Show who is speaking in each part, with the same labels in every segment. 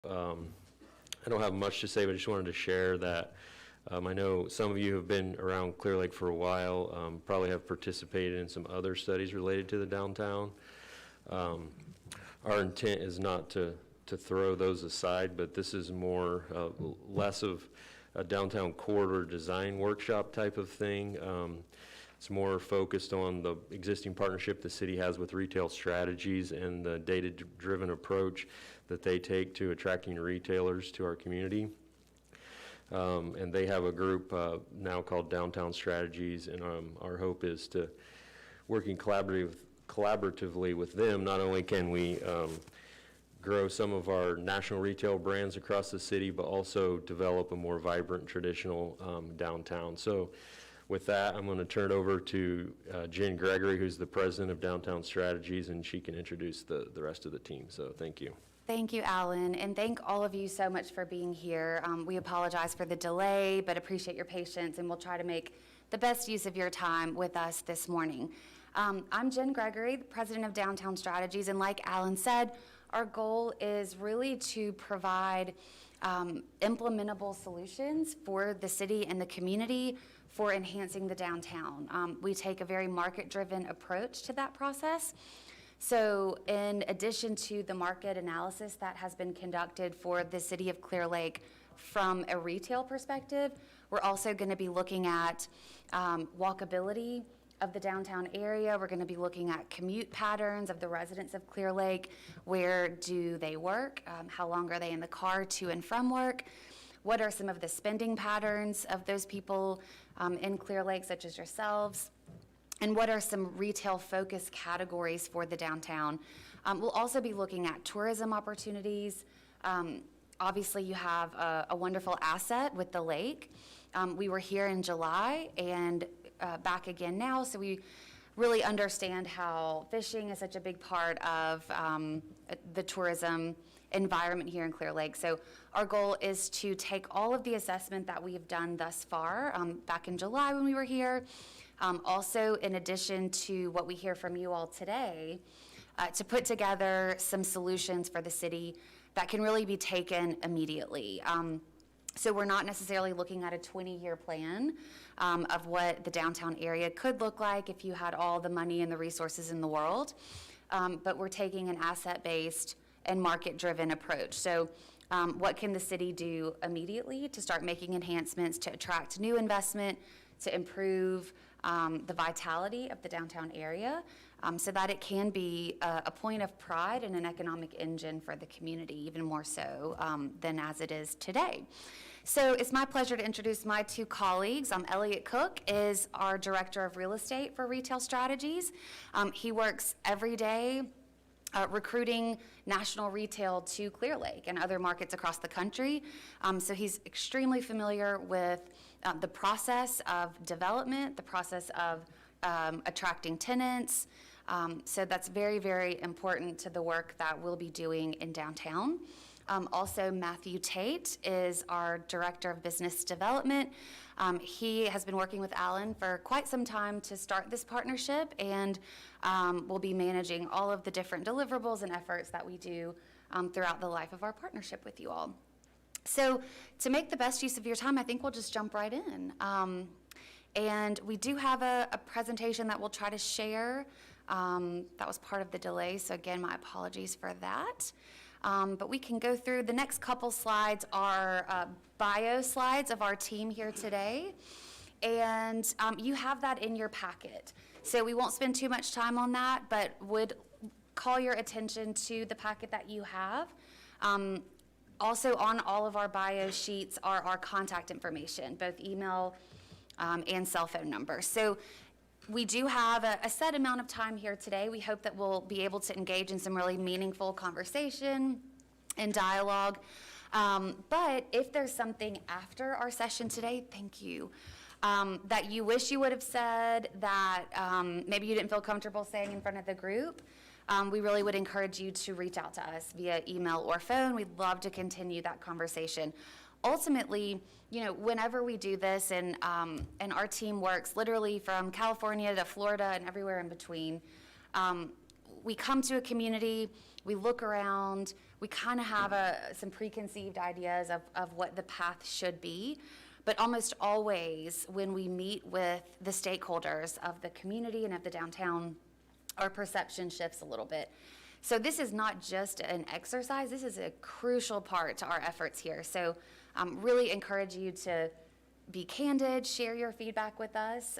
Speaker 1: I don't have much to say, but I just wanted to share that I know some of you have been around Clearlake for a while, probably have participated in some other studies related to the downtown. Our intent is not to throw those aside, but this is more, less of a downtown corridor design workshop type of thing. It's more focused on the existing partnership the city has with retail strategies and the data-driven approach that they take to attracting retailers to our community. And they have a group now called Downtown Strategies, and our hope is to, working collaboratively with them, not only can we grow some of our national retail brands across the city, but also develop a more vibrant traditional downtown. So with that, I'm going to turn it over to Jen Gregory, who's the president of Downtown Strategies, and she can introduce the rest of the team. So thank you.
Speaker 2: Thank you, Alan, and thank all of you so much for being here. We apologize for the delay, but appreciate your patience, and we'll try to make the best use of your time with us this morning. I'm Jen Gregory, the president of Downtown Strategies, and like Alan said, our goal is really to provide implementable solutions for the city and the community for enhancing the downtown. We take a very market-driven approach to that process. So in addition to the market analysis that has been conducted for the city of Clearlake from a retail perspective, we're also going to be looking at walkability of the downtown area. We're going to be looking at commute patterns of the residents of Clearlake. Where do they work? How long are they in the car to and from work? What are some of the spending patterns of those people in Clearlake, such as yourselves? And what are some retail focus categories for the downtown? We'll also be looking at tourism opportunities. Obviously, you have a wonderful asset with the lake. We were here in July and back again now, so we really understand how fishing is such a big part of the tourism environment here in Clearlake. So our goal is to take all of the assessment that we've done thus far back in July when we were here, also in addition to what we hear from you all today, to put together some solutions for the city that can really be taken immediately. So we're not necessarily looking at a 20-year plan of what the downtown area could look like if you had all the money and the resources in the world, but we're taking an asset-based and market-driven approach. So what can the city do immediately to start making enhancements to attract new investment, to improve the vitality of the downtown area, so that it can be a point of pride and an economic engine for the community, even more so than as it is today. So it's my pleasure to introduce my two colleagues. Elliot Cook is our Director of Real Estate for Retail Strategies. He works every day recruiting national retail to Clearlake and other markets across the country. So he's extremely familiar with the process of development, the process of attracting tenants. So that's very, very important to the work that we'll be doing in downtown. Also, Matthew Tate is our Director of Business Development. He has been working with Alan for quite some time to start this partnership, and will be managing all of the different deliverables and efforts that we do throughout the life of our partnership with you all. So to make the best use of your time, I think we'll just jump right in. And we do have a presentation that we'll try to share. That was part of the delay, so again, my apologies for that. But we can go through. The next couple slides are bio slides of our team here today. And you have that in your packet. So we won't spend too much time on that, but would call your attention to the packet that you have. Also on all of our bio sheets are our contact information, both email and cell phone number. So we do have a set amount of time here today. We hope that we'll be able to engage in some really meaningful conversation and dialogue. But if there's something after our session today, thank you, that you wish you would have said, that maybe you didn't feel comfortable saying in front of the group, we really would encourage you to reach out to us via email or phone. We'd love to continue that conversation. Ultimately, you know, whenever we do this, and our team works literally from California to Florida and everywhere in between, we come to a community, we look around, we kind of have some preconceived ideas of what the path should be. But almost always, when we meet with the stakeholders of the community and of the downtown, our perception shifts a little bit. So this is not just an exercise, this is a crucial part to our efforts here. So really encourage you to be candid, share your feedback with us.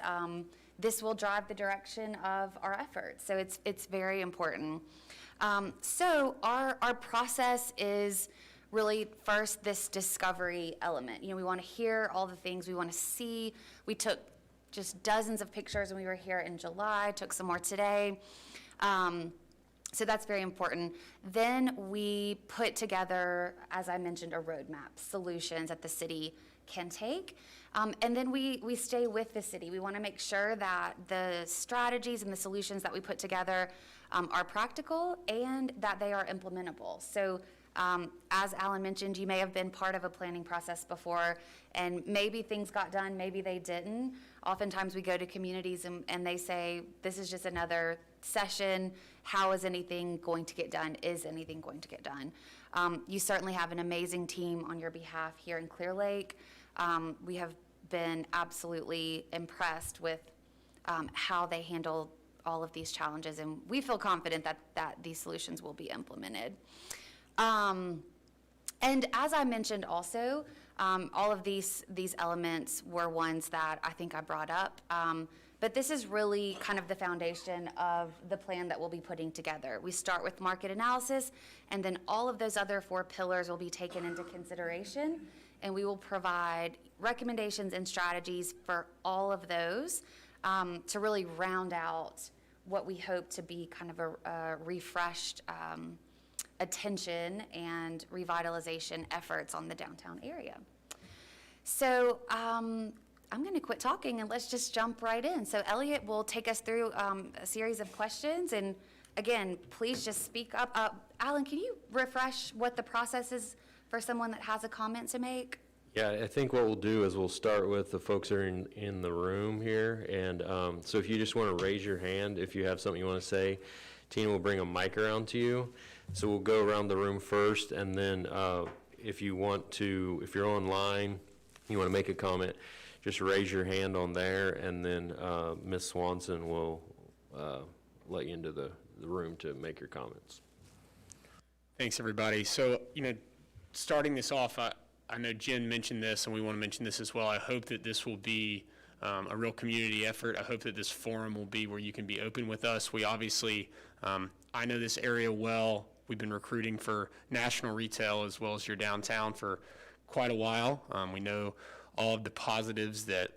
Speaker 2: This will drive the direction of our efforts, so it's very important. So our process is really first this discovery element. You know, we want to hear all the things, we want to see. We took just dozens of pictures when we were here in July, took some more today. So that's very important. Then we put together, as I mentioned, a roadmap, solutions that the city can take. And then we stay with the city. We want to make sure that the strategies and the solutions that we put together are practical and that they are implementable. So as Alan mentioned, you may have been part of a planning process before, and maybe things got done, maybe they didn't. Oftentimes we go to communities and they say, this is just another session. How is anything going to get done? Is anything going to get done? You certainly have an amazing team on your behalf here in Clearlake. We have been absolutely impressed with how they handle all of these challenges, and we feel confident that these solutions will be implemented. And as I mentioned also, all of these elements were ones that I think I brought up, but this is really kind of the foundation of the plan that we'll be putting together. We start with market analysis, and then all of those other 4 pillars will be taken into consideration, and we will provide recommendations and strategies for all of those to really round out what we hope to be kind of a refreshed attention and revitalization efforts on the downtown area. So I'm going to quit talking and let's just jump right in. So Elliot will take us through a series of questions, and again, please just speak up. Alan, can you refresh what the process is for someone that has a comment to make?
Speaker 1: Yeah, I think what we'll do is we'll start with the folks that are in the room here, and so if you just want to raise your hand if you have something you want to say, Tina will bring a mic around to you. So we'll go around the room first, and then if you're online, you want to make a comment, just raise your hand on there, and then Ms. Swanson will let you into the room to make your comments.
Speaker 3: Thanks, everybody. So, starting this off, I know Jen mentioned this, and we want to mention this as well. I hope that this will be a real community effort. I hope that this forum will be where you can be open with us. We obviously, I know this area well. We've been recruiting for national retail as well as your downtown for quite a while. We know all of the positives that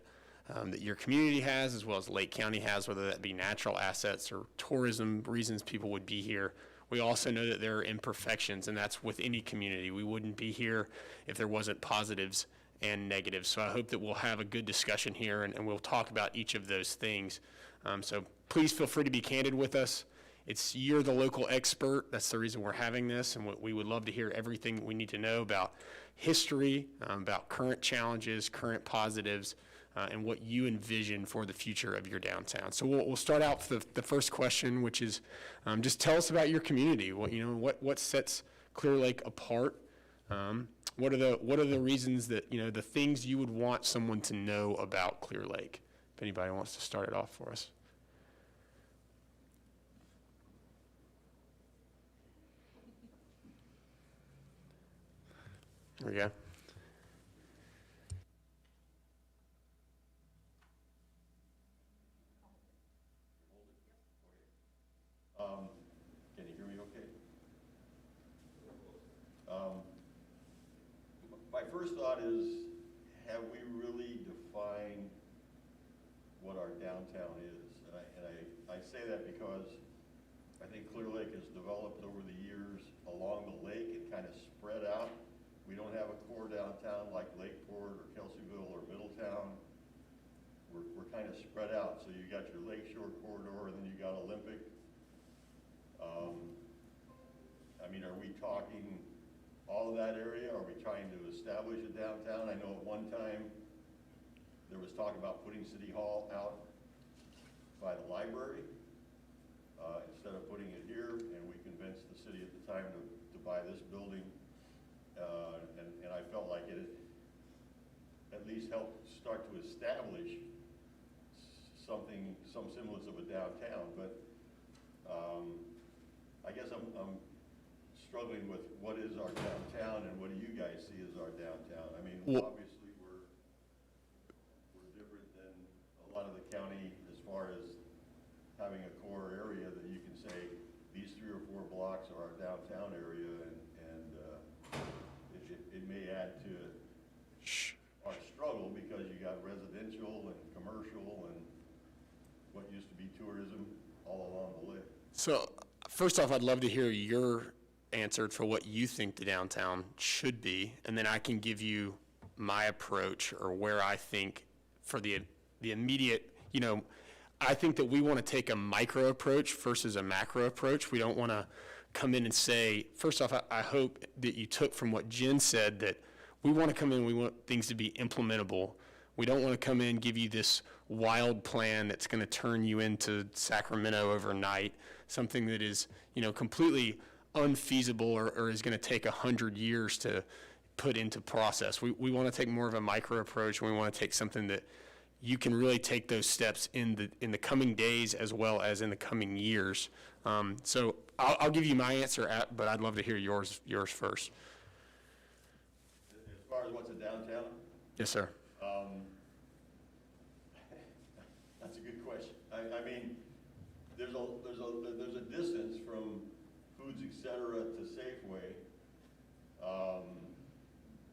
Speaker 3: your community has, as well as Lake County has, whether that be natural assets or tourism reasons people would be here. We also know that there are imperfections, and that's with any community. We wouldn't be here if there wasn't positives and negatives. So I hope that we'll have a good discussion here, and we'll talk about each of those things. So please feel free to be candid with us. You're the local expert. That's the reason we're having this, and we would love to hear everything we need to know about history, about current challenges, current positives, and what you envision for the future of your downtown. So we'll start out with the first question, which is just tell us about your community. What sets Clearlake apart? What are the reasons that, the things you would want someone to know about Clearlake? If anybody wants to start it off for us. There we go.
Speaker 4: Can you hear me okay? My first thought is, have we really defined what our downtown is? And I say that because I think Clearlake has developed over the years along the lake and kind of spread out. We don't have a core downtown like Lakeport or Kelseyville or Middletown. We're kind of spread out. So you got your Lakeshore corridor, and then you got Olympic. Are we talking all of that area? Are we trying to establish a downtown? I know at one time there was talk about putting City Hall out by the library instead of putting it here, and we convinced the city at the time to buy this building, and I felt like it at least helped start to establish something, some semblance of a downtown, but I guess I'm struggling with what is our downtown and what do you guys see as our downtown? I mean,
Speaker 3: Well-
Speaker 4: obviously we're different than a lot of the county as far as having a core area that you can say these 3 or 4 blocks are our downtown area, and it may add to our struggle because you got residential and commercial and what used to be tourism all along the lake.
Speaker 3: So, first off, I'd love to hear your answer for what you think the downtown should be, and then I can give you my approach or where I think for the immediate, I think that we want to take a micro approach versus a macro approach. We don't want to come in and say, first off, I hope that you took from what Jen said that we want to come in, we want things to be implementable. We don't want to come in, give you this wild plan that's going to turn you into Sacramento overnight, something that is, completely unfeasible or is going to take 100 years to put into process. We want to take more of a micro approach, and we want to take something that you can really take those steps in the coming days as well as in the coming years. So I'll give you my answer, but I'd love to hear yours first.
Speaker 4: As far as what's a downtown?
Speaker 3: Yes, sir.
Speaker 4: That's a good question. I mean, there's a distance from Foods Etc. to Safeway.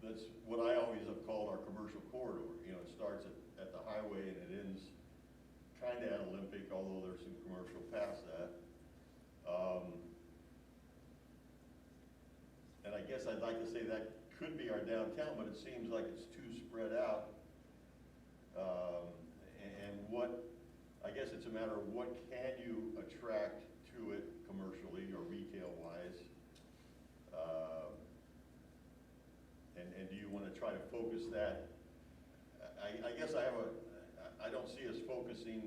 Speaker 4: That's what I always have called our commercial corridor. It starts at the highway and it ends kind of at Olympic, although there's some commercial past that. And I guess I'd like to say that could be our downtown, but it seems like it's too spread out. And I guess it's a matter of what can you attract to it commercially or retail-wise? And do you want to try to focus that? I guess I don't see us focusing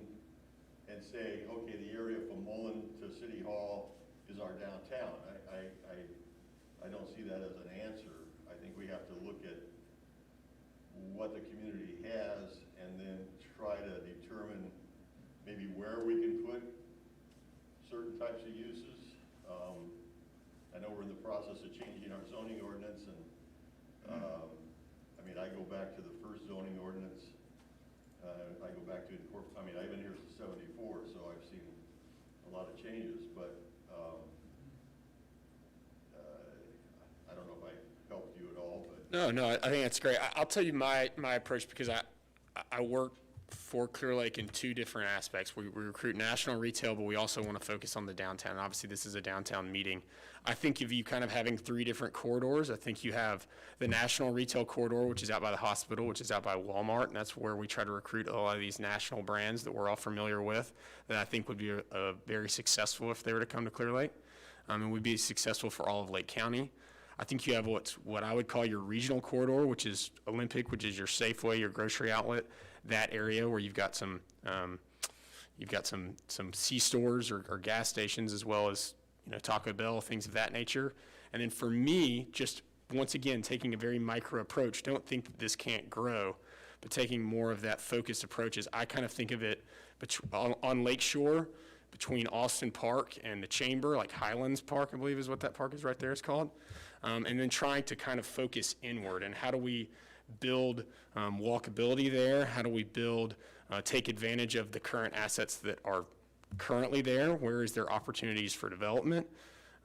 Speaker 4: and say, okay, the area from Mullen to City Hall is our downtown. I don't see that as an answer. I think we have to look at what the community has and then try to determine maybe where we can put certain types of uses. I know we're in the process of changing our zoning ordinance, and I go back to the first zoning ordinance. I go back to I've been here since '74, so I've seen a lot of changes, but I don't know if I helped you at all, but.
Speaker 3: No, I think that's great. I'll tell you my approach because I work for Clearlake in 2 different aspects. We recruit national retail, but we also want to focus on the downtown. Obviously, this is a downtown meeting. I think of you kind of having 3 different corridors. I think you have the national retail corridor, which is out by the hospital, which is out by Walmart, and that's where we try to recruit a lot of these national brands that we're all familiar with that I think would be very successful if they were to come to Clearlake, and would be successful for all of Lake County. I think you have what I would call your regional corridor, which is Olympic, which is your Safeway, your grocery outlet, that area where you've got some C-stores or gas stations, as well as Taco Bell, things of that nature. And then for me, just once again, taking a very micro approach, don't think that this can't grow, but taking more of that focused approach is I kind of think of it on Lake Shore, between Austin Park and the Chamber, like Highlands Park, I believe is what that park is right there, it's called. And then trying to kind of focus inward, and how do we build walkability there? How do we take advantage of the current assets that are currently there? Where is there opportunities for development?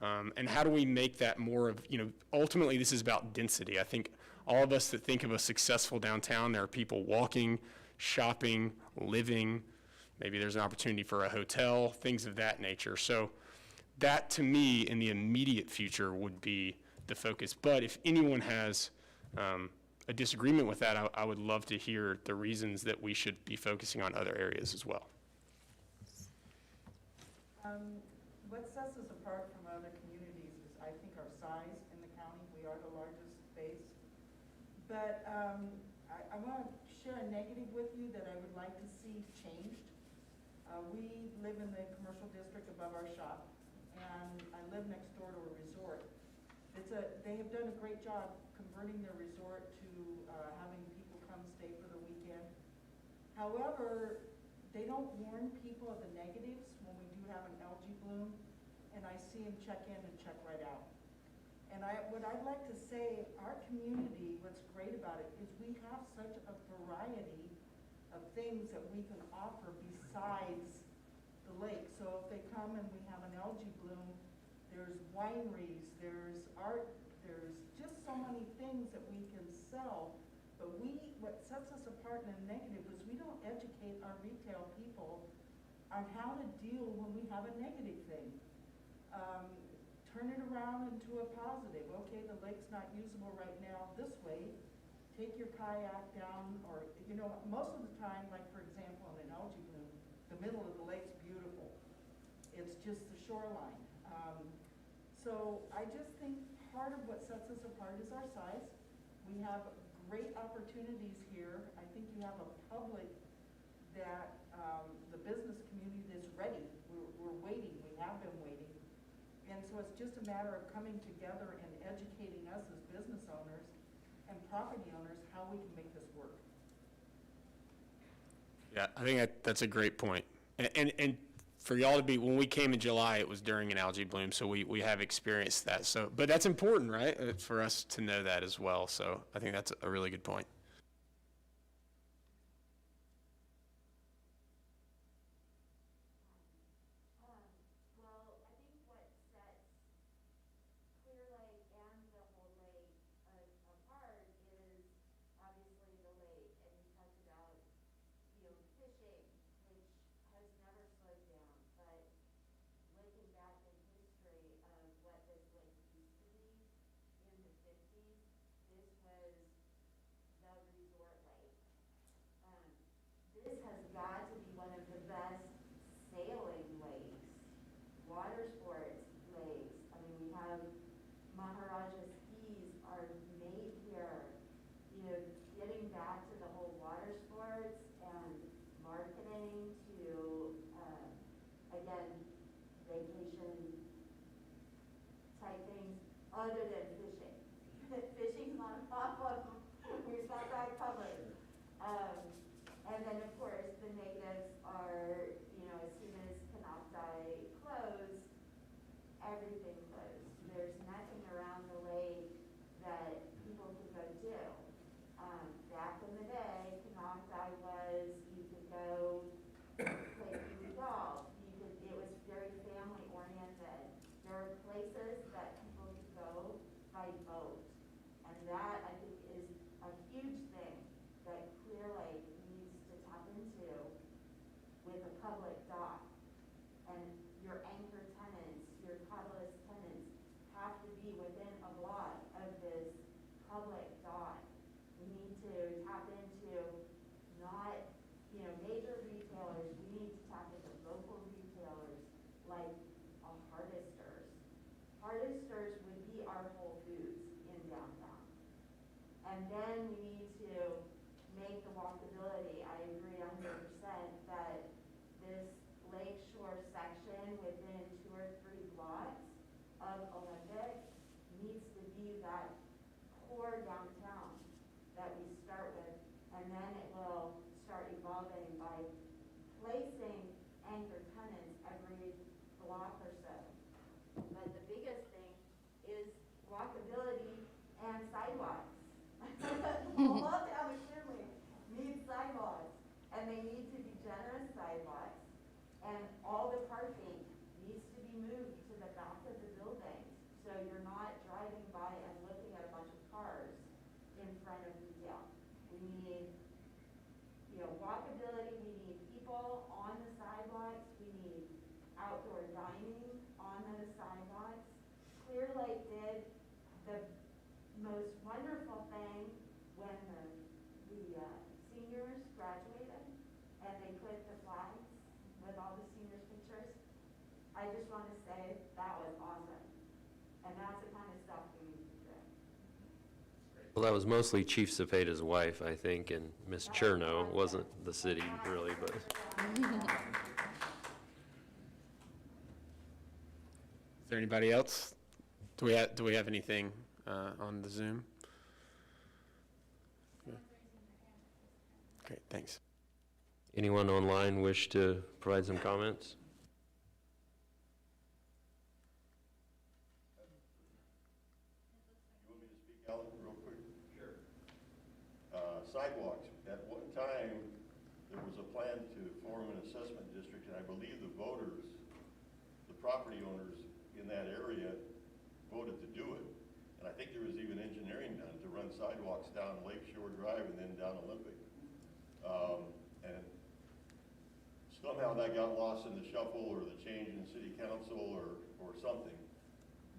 Speaker 3: And how do we make that more of, ultimately this is about density. I think all of us that think of a successful downtown, there are people walking, shopping, living, maybe there's an opportunity for a hotel, things of that nature. So that to me in the immediate future would be the focus. But if anyone has a disagreement with that, I would love to hear the reasons that we should be focusing on other areas as well.
Speaker 5: What sets us apart from other communities is, I think, our size in the county. We are the largest base. But I want to share a negative with you that I would like to see changed. We live in the commercial district above our shop, and I live next door to a resort. they have done a great job converting their resort to having people come stay for the weekend. However, they don't warn people of the negatives when we do have an algae bloom, and I see them check in and check right out. And what I'd like to say, our community, what's great about it is we have such a variety of things that we can offer besides the lake. So if they come and we have an algae bloom, there's wineries, there's art, there's just so many things that we can sell. But what sets us apart in a negative is we don't educate our retail people on how to deal when we have a negative thing. Turn it around into a positive. Okay, the lake's not usable right now this way. Take your kayak down, or, you know, most of the time, like for example, in an algae bloom, the middle of the lake's beautiful. It's just the shoreline. So I just think part of what sets us apart is our size. We have great opportunities here. I think you have a public that the business community is ready. We're waiting. We have been waiting. And so it's just a matter of coming together and educating us as business owners and property owners how we can make this work.
Speaker 3: Yeah, I think that's a great point. And for y'all to be, when we came in July, it was during an algae bloom, so we have experienced that. So, but that's important, right, for us to know that as well. So I think that's a really good point.
Speaker 6: Well, I think what sets Clearlake and the whole lake apart is obviously the lake, and you talked about, fishing, which has never slowed down, but looking back in history of what this lake used to be in the 50s, this was the resort lake. This has got to be one of the best sailing lakes, water sports lakes. I mean, we have Maharaja skis are made here. Getting back to the whole water sports and marketing to, again, vacation type things other than fishing. Fishing's not a problem. We've got that covered. And then, of course, the negatives are, as soon as Canopti closed, everything closed. There's nothing around the lake that people could go do. Back in the day, Canopti was, you could go play ping golf. It was very family oriented. There are places that people could go by boat. And that, I think, is a huge thing that Clearlake needs to tap into with a public dock. And your anchor tenants, your catalyst tenants have to be within a block of this public dock. We need to tap into not, major retailers. We need to tap into local retailers like Hardisters. Hardisters would be our Whole Foods in downtown. And then we need to make the walkability. I agree 100% that this lakeshore section within 2 or 3 blocks of Olympic needs to be that core downtown that we start with, and then it will start evolving by placing anchor tenants every block or so. But the biggest thing is walkability and sidewalks. All down the Clearlake needs sidewalks, and they need to be generous sidewalks, and all the parking needs to be moved to the back of the buildings, so you're not driving by and looking at a bunch of cars in front of retail. We need, walkability, we need people on the sidewalks, we need outdoor dining on those sidewalks. Clearlake did the most wonderful thing when the seniors graduated and they put the flags with all the seniors' pictures. I just want to say that was awesome. And that's the kind of stuff we need to do.
Speaker 1: Well, that was mostly Chief Cepeda's wife, I think, and Miss Cherno, wasn't the city really, but.
Speaker 3: Is there anybody else? Do we have anything on the Zoom? Great, thanks.
Speaker 1: Anyone online wish to provide some comments?
Speaker 4: You want me to speak, Alan, real quick? Sure. Sidewalks. At one time, there was a plan to form an assessment district, and I believe the voters, the property owners in that area voted to do it. And I think there was even engineering done to run sidewalks down Lakeshore Drive and then down Olympic. And somehow that got lost in the shuffle or the change in city council or something.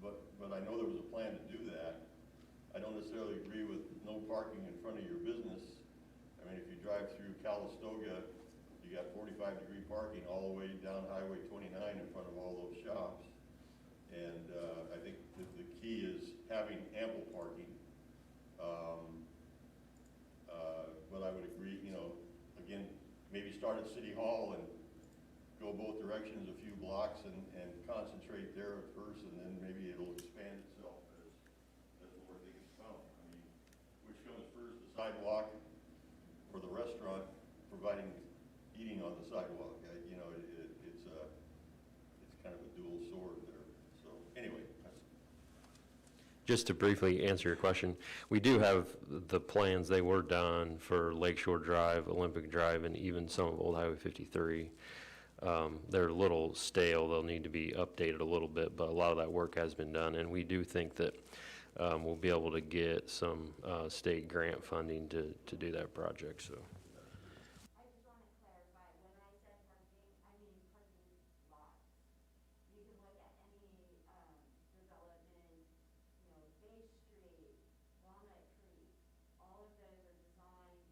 Speaker 4: But I know there was a plan to do that. I don't necessarily agree with no parking in front of your business. I mean, if you drive through Calistoga, you got 45-degree parking all the way down Highway 29 in front of all those shops. And I think that the key is having ample parking. But I would agree, you know, again, maybe start at City Hall and go both directions a few blocks and concentrate there at first, and then maybe it'll expand itself as more things come. I mean, which comes first, the sidewalk or the restaurant providing eating on the sidewalk? You know, it's kind of a dual sword there. So anyway.
Speaker 1: Just to briefly answer your question, we do have the plans. They were done for Lakeshore Drive, Olympic Drive, and even some of Old Highway 53. They're a little stale. They'll need to be updated a little bit, but a lot of that work has been done, and we do think that we'll be able to get some state grant funding to do that project. So.
Speaker 6: I just want to clarify, when I said parking, I mean parking lots. You can look at any development, you know, Bay Street, Walnut Creek, all of those are designed,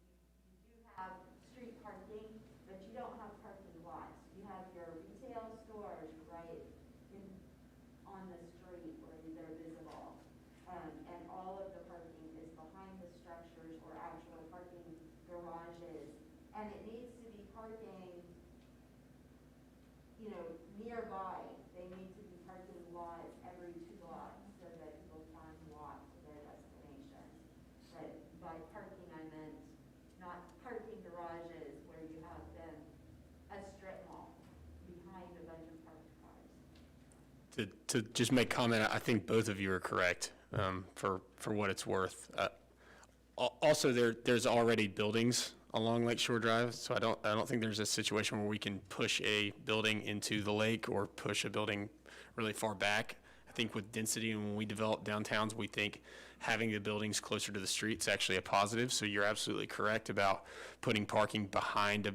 Speaker 6: you do have street parking, but you don't have parking lots. You have your retail stores right in, on the street where they're visible. And all of the parking is behind the structures or actual parking garages. And it needs to be parking, you know, nearby. They need to be parking lots every 2 blocks so that people can walk to their destination. But by parking, I meant not parking garages where you have them a strip mall behind a bunch of parked cars.
Speaker 3: To just make comment, I think both of you are correct, for what it's worth. Also, there's already buildings along Lakeshore Drive, so I don't think there's a situation where we can push a building into the lake or push a building really far back. I think with density and when we develop downtowns, we think having the buildings closer to the street is actually a positive. So you're absolutely correct about putting parking behind a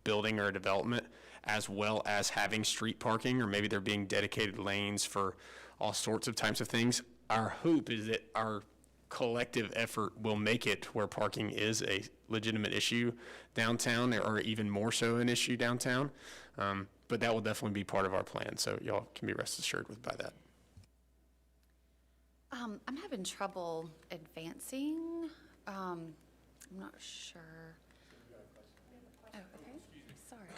Speaker 3: building or a development, as well as having street parking, or maybe there being dedicated lanes for all sorts of types of things. Our hope is that our collective effort will make it where parking is a legitimate issue downtown, or even more so an issue downtown. But that will definitely be part of our plan, so y'all can be rest assured by that.
Speaker 2: I'm having trouble advancing. I'm not sure. Oh, okay. Sorry.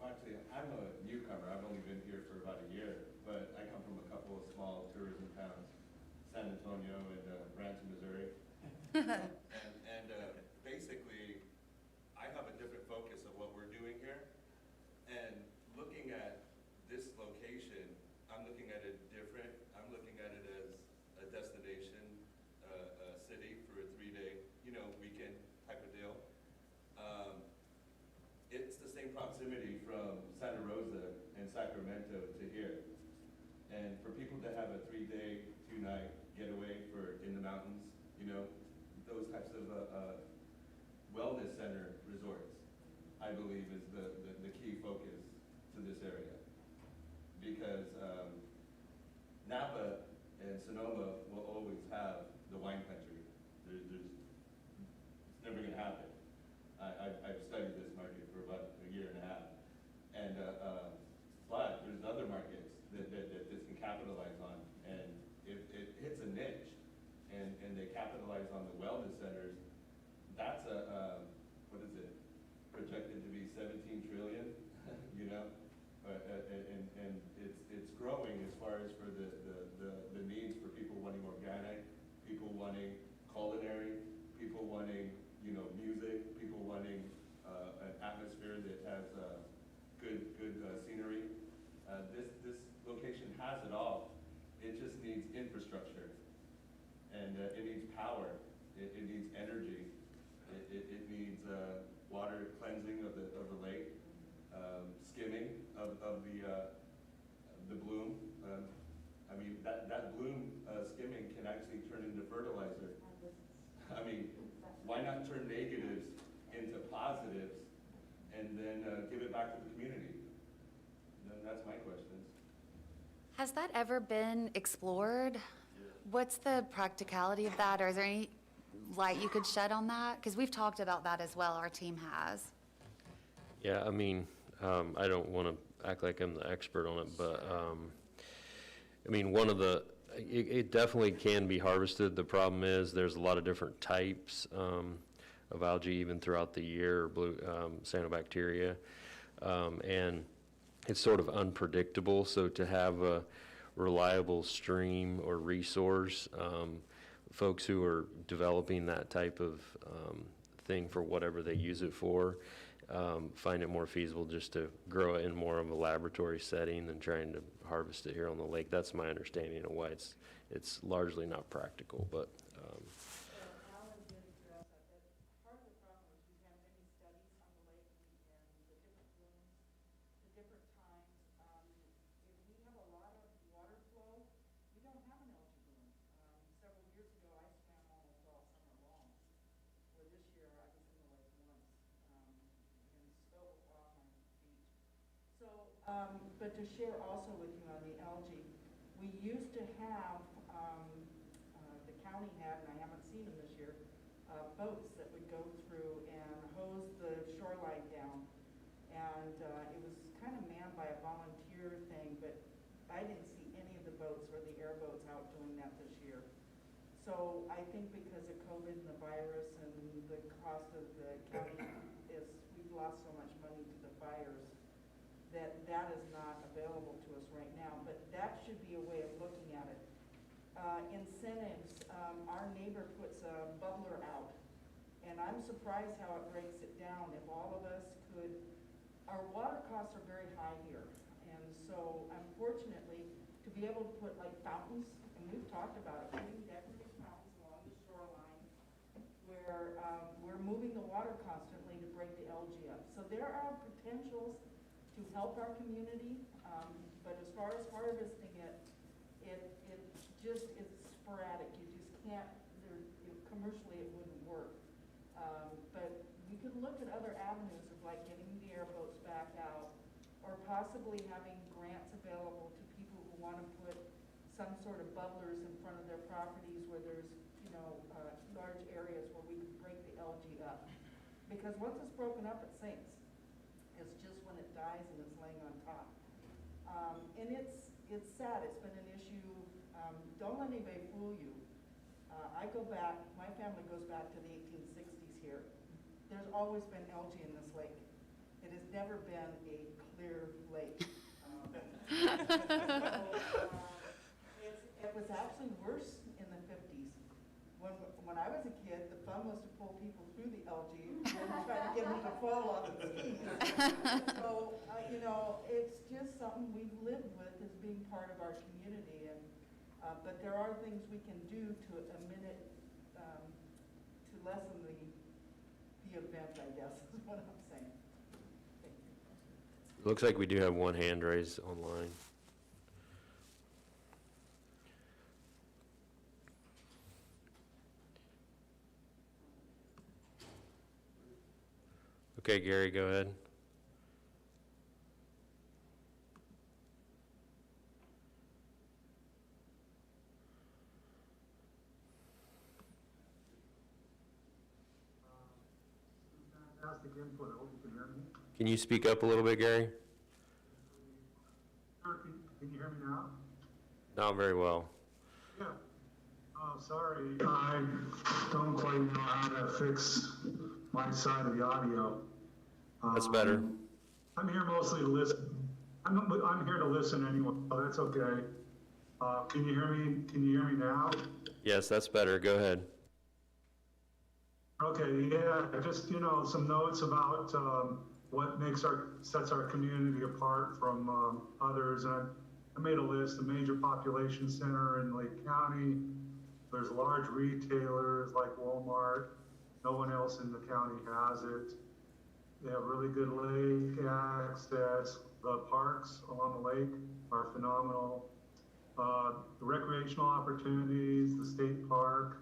Speaker 7: Actually, I'm a newcomer. I've only been here for about a year, but I come from a couple of small tourism towns, San Antonio and Branson, Missouri. and basically, I have a different focus of what we're doing here. And looking at this location, I'm looking at it different. I'm looking at it as a destination city for a 3-day, weekend type of deal. It's the same proximity from Santa Rosa and Sacramento to here. And for people to have a 3-day, 2-night getaway in the mountains, those types of wellness center resorts, I believe is the key focus to this area. Because Napa and Sonoma will always have the wine country. It's never going to happen. I've studied this market for about a year and a half. And, but there's other markets that this can capitalize on. And if it hits a niche and they capitalize on the wellness centers, that's what is it, projected to be 17 trillion, and it's growing as far as for the need organic, people wanting culinary, people wanting, music, people wanting an atmosphere that has good scenery. This location has it all. It just needs infrastructure, and it needs power. It needs energy. It needs water cleansing of the lake, skimming of the bloom. I mean, that bloom skimming can actually turn into fertilizer. I mean, why not turn negatives into positives and then give it back to the community? Then that's my questions.
Speaker 2: Has that ever been explored? What's the practicality of that, or is there any light you could shed on that? Because we've talked about that as well, our team has.
Speaker 1: Yeah, I mean, I don't want to act like I'm the expert on it, but, I mean, it definitely can be harvested. The problem is there's a lot of different types of algae even throughout the year, cyanobacteria, and it's sort of unpredictable. So to have a reliable stream or resource, folks who are developing that type of thing for whatever they use it for, find it more feasible just to grow it in more of a laboratory setting than trying to harvest it here on the lake. That's my understanding of why it's largely not practical, but.
Speaker 5: Alan did address that, part of the problem is we have many studies on the lake and the different blooms, the different times. If we have a lot of water flow, we don't have an algae bloom. Several years ago, I swam almost all summer long, where this year I was in the lake once, and so off my feet. So, but to share also with you on the algae, we used to have, the county had, and I haven't seen them this year, boats that would go through and hose the shoreline down. And it was kind of manned by a volunteer thing, but I didn't see any of the boats or the airboats out doing that this year. So I think because of COVID and the virus and the cost of the county we've lost so much money to the fires, that is not available to us right now, but that should be a way of looking at it. Incentives, our neighbor puts a bubbler out, and I'm surprised how it breaks it down. If all of us could, our water costs are very high here, and so unfortunately, to be able to put like fountains, and we've talked about it, putting decorative fountains along the shoreline, where we're moving the water constantly to break the algae up. So there are potentials to help our community, but as far as harvesting it just is sporadic. You just can't, commercially it wouldn't work. But we could look at other avenues of like getting the airboats back out, or possibly having grants available to people who want to put some sort of bubblers in front of their properties where there's, large areas where we can break the algae up. Because once it's broken up, it sinks. It's just when it dies and it's laying on top. And it's sad. It's been an issue. Don't let anybody fool you. I go back, my family goes back to the 1860s here. There's always been algae in this lake. It has never been a clear lake. It was actually worse in the 50s. When I was a kid, the fun was to pull people through the algae and try to get them to fall off the skis. So, it's just something we've lived with as being part of our community. And but there are things we can do to to lessen the event, I guess, is what I'm saying. Thank you.
Speaker 1: Looks like we do have one hand raised online. Okay, Gary, go ahead.
Speaker 8: Fantastic input. I hope you can hear me.
Speaker 1: Can you speak up a little bit, Gary?
Speaker 8: Sure, can you hear me now?
Speaker 1: Not very well.
Speaker 8: Yeah. Sorry, I don't quite know how to fix my side of the audio.
Speaker 1: That's better.
Speaker 8: I'm here mostly to listen. I'm here to listen anyway, so that's okay. Can you hear me? Can you hear me now?
Speaker 1: Yes, that's better. Go ahead.
Speaker 8: Okay, yeah, just, some notes about what sets our community apart from others. And I made a list, a major population center in Lake County. There's large retailers like Walmart. No one else in the county has it. They have really good lake access. The parks along the lake are phenomenal. The recreational opportunities, the state park.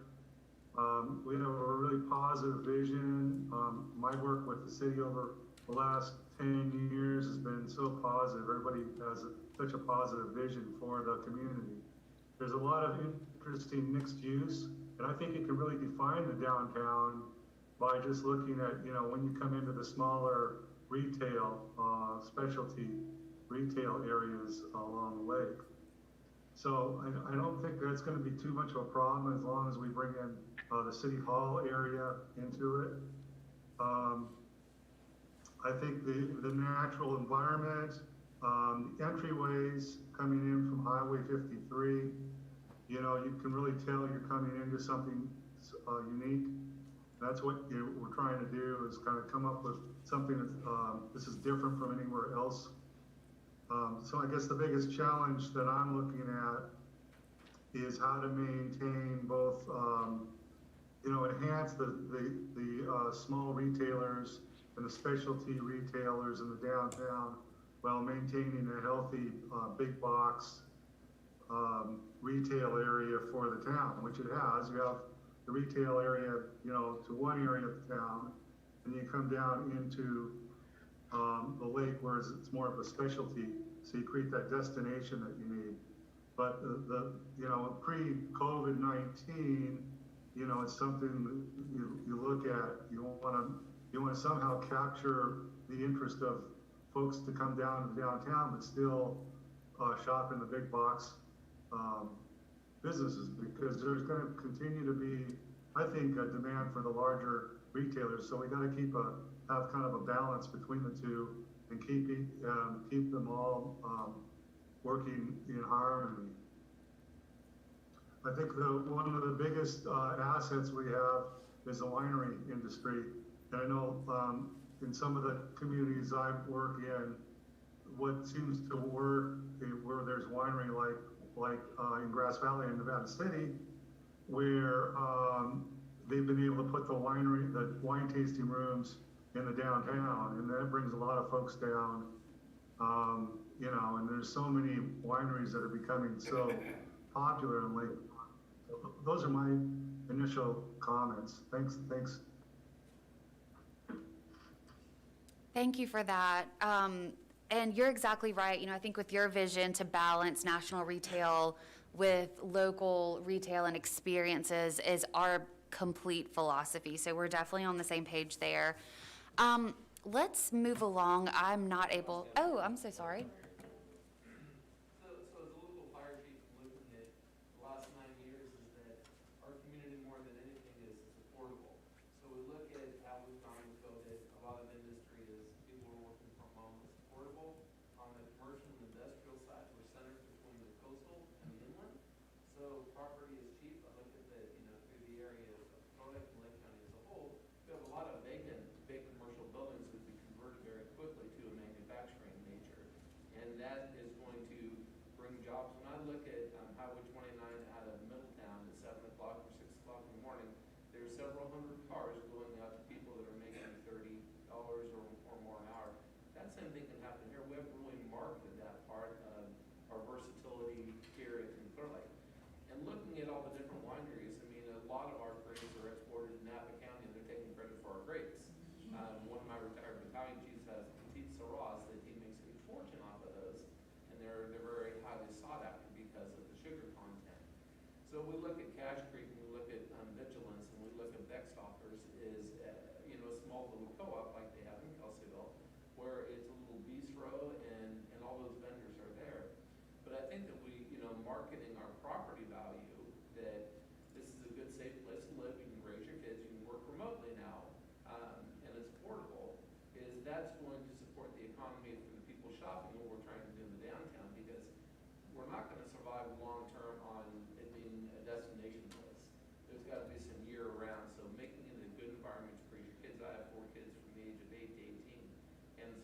Speaker 8: We have a really positive vision. My work with the city over the last 10 years has been so positive. Everybody has such a positive vision for the community. There's a lot of interesting mixed use, and I think you can really define the downtown by just looking at, when you come into the smaller retail, specialty retail areas along the lake. So I don't think that's going to be too much of a problem as long as we bring in the city hall area into it. I think the natural environment, entryways coming in from Highway 53, you can really tell you're coming into something unique. That's what we're trying to do, is kind of come up with something that this is different from anywhere else. So I guess the biggest challenge that I'm looking at is how to maintain both, enhance the small retailers and the specialty retailers in the downtown while maintaining a healthy big box retail area for the town, which it has. You have the retail area, to one area of the town, and you come down into the lake where it's more of a specialty, so you create that destination that you need. But pre-COVID-19, it's something that you look at. You want to somehow capture the interest of folks to come down to downtown, but still shop in the big box businesses, because there's going to continue to be, I think, a demand for the larger retailers. So we got to have kind of a balance between the two and keep them all working in harmony. I think one of the biggest assets we have is the winery industry. And I know in some of the communities I work in, what seems to work where there's winery like in Grass Valley in Nevada City, where they've been able to put the wine tasting rooms in the downtown, and that brings a lot of folks down. And there's so many wineries that are becoming so popular in Lake. Those are my initial comments. Thanks.
Speaker 2: Thank you for that. And you're exactly right. I think with your vision to balance national retail with local retail and experiences is our complete philosophy. So we're definitely on the same page there. Let's move along. I'm so sorry.
Speaker 9: So as a local fire chief, looking at the last 9 years, is that our community, more than anything, is affordable. So we look at how we've gone with COVID. A lot of industry is people are working from home. It's affordable. On the commercial and industrial side, we're centered between the coastal and the inland. So property is cheap. I look at through the area of Clearlake and Lake County as a whole, we have a lot of big commercial buildings that we converted very quickly to a manufacturing nature. And that is going to bring jobs. When I look at Highway 29 out of Middletown at 7 o'clock or 6 o'clock in the morning, there's several hundred cars going out to people that are making $30 or more an hour. That same thing can happen here. We haven't really marketed that part of our versatility here in Clearlake. And looking at all the different wineries, a lot of our grapes are exported to Napa County, and they're taking credit for our grapes. One of my retired battalion chiefs has Petit Syrahs that he makes a fortune off of those.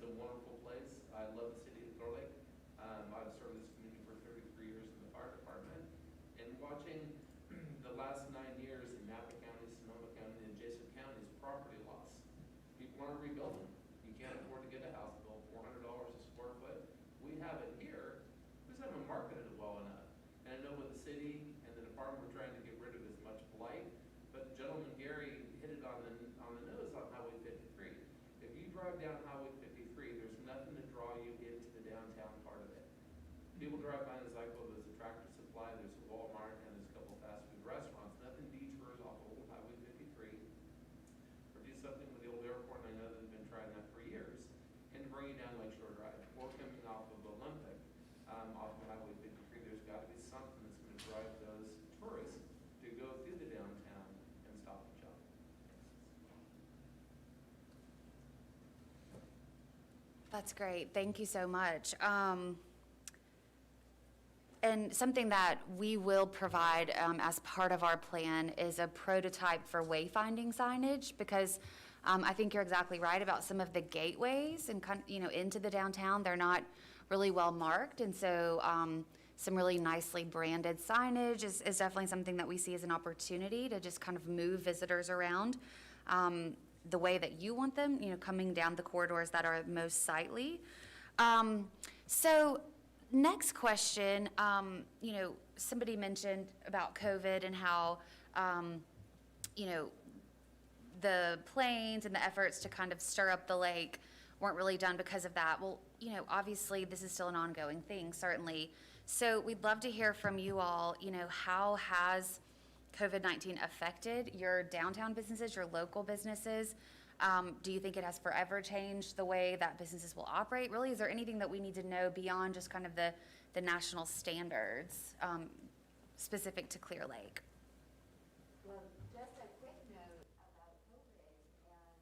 Speaker 9: a wonderful place. I love the city of Clearlake. I've served this community for 33 years in the fire department. And watching the last 9 years in Napa County, Sonoma County, and adjacent counties, property loss. People aren't rebuilding. You can't afford to get a house built, $400 a square foot. We have it here. We just haven't marketed it well enough. And I know with the city and the department, we're trying to get rid of as much blight, but the gentleman, Gary, hit it on the nose on Highway 53. If you drive down Highway 53, there's nothing to draw you into the downtown part of it. People drive by the cycle, there's a Tractor Supply, there's a Walmart, and there's a couple fast food restaurants. Nothing detours off Old Highway 53. Or do something with the old airport, and I know that they've been trying that for years, and bring you down Lakeshore Drive, or coming off of Olympic, off of Highway 53. There's got to be something that's going to drive those tourists to go through the downtown and stop and shop.
Speaker 2: That's great. Thank you so much. And something that we will provide as part of our plan is a prototype for wayfinding signage, because I think you're exactly right about some of the gateways and into the downtown. They're not really well marked, and so some really nicely branded signage is definitely something that we see as an opportunity to just kind of move visitors around the way that you want them, coming down the corridors that are most sightly. So next question, somebody mentioned about COVID and how, the planes and the efforts to kind of stir up the lake weren't really done because of that. Well, obviously this is still an ongoing thing, certainly. So we'd love to hear from you all, how has COVID-19 affected your downtown businesses, your local businesses? Do you think it has forever changed the way that businesses will operate? Really, is there anything that we need to know beyond just kind of the national standards specific to Clearlake?
Speaker 6: Well, just a quick note about COVID and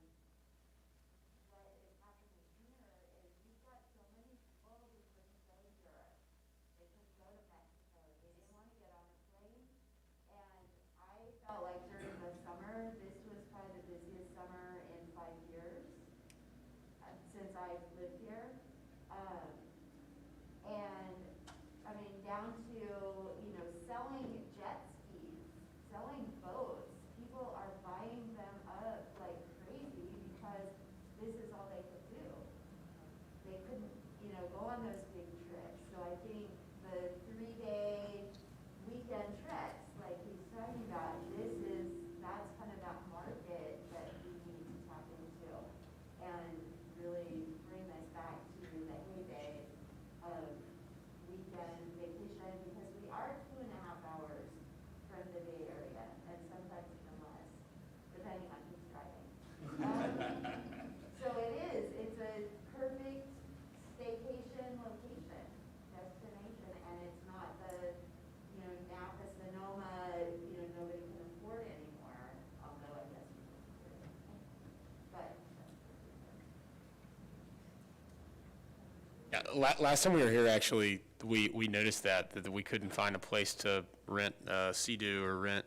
Speaker 6: what is happening here is we've got so many people who couldn't go to Europe. They couldn't go to Mexico. They didn't want to get on a plane. And I felt like during the summer, this was probably the busiest summer in 5 years since I've lived here. And I mean, down to, selling jet skis, selling boats. People are buying them up like crazy because this is all they could do. They couldn't, go on those big trips. So I think the 3-day weekend treks, like he's talking about, that's kind of that market that we need to tap into and really bring this back to the heyday of weekend vacation, because we are 2.5 hours from the Bay Area, and sometimes even less, depending on who's driving. So it's a perfect staycation location, destination, and it's not the, Napa, Sonoma, nobody can afford anymore, although I guess we can afford it. But
Speaker 3: Yeah, last time we were here, actually, we noticed that we couldn't find a place to rent Sea-Doo or rent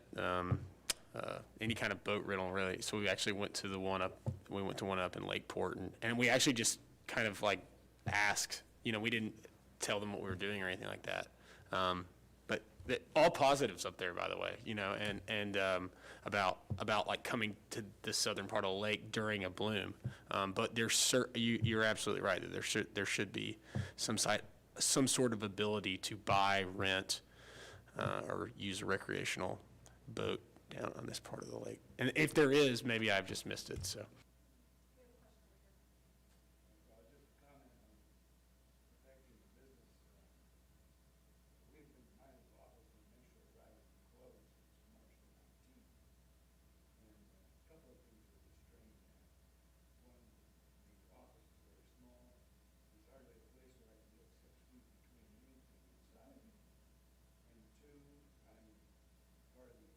Speaker 3: any kind of boat rental, really. So we actually went to one up in Lakeport, and we actually just kind of like asked. We didn't tell them what we were doing or anything like that. But all positives up there, by the way. And about like coming to the southern part of the lake during a bloom. But you're absolutely right that there should be some sort of ability to buy, rent, or use a recreational boat down on this part of the lake. And if there is, maybe I've just missed it. So.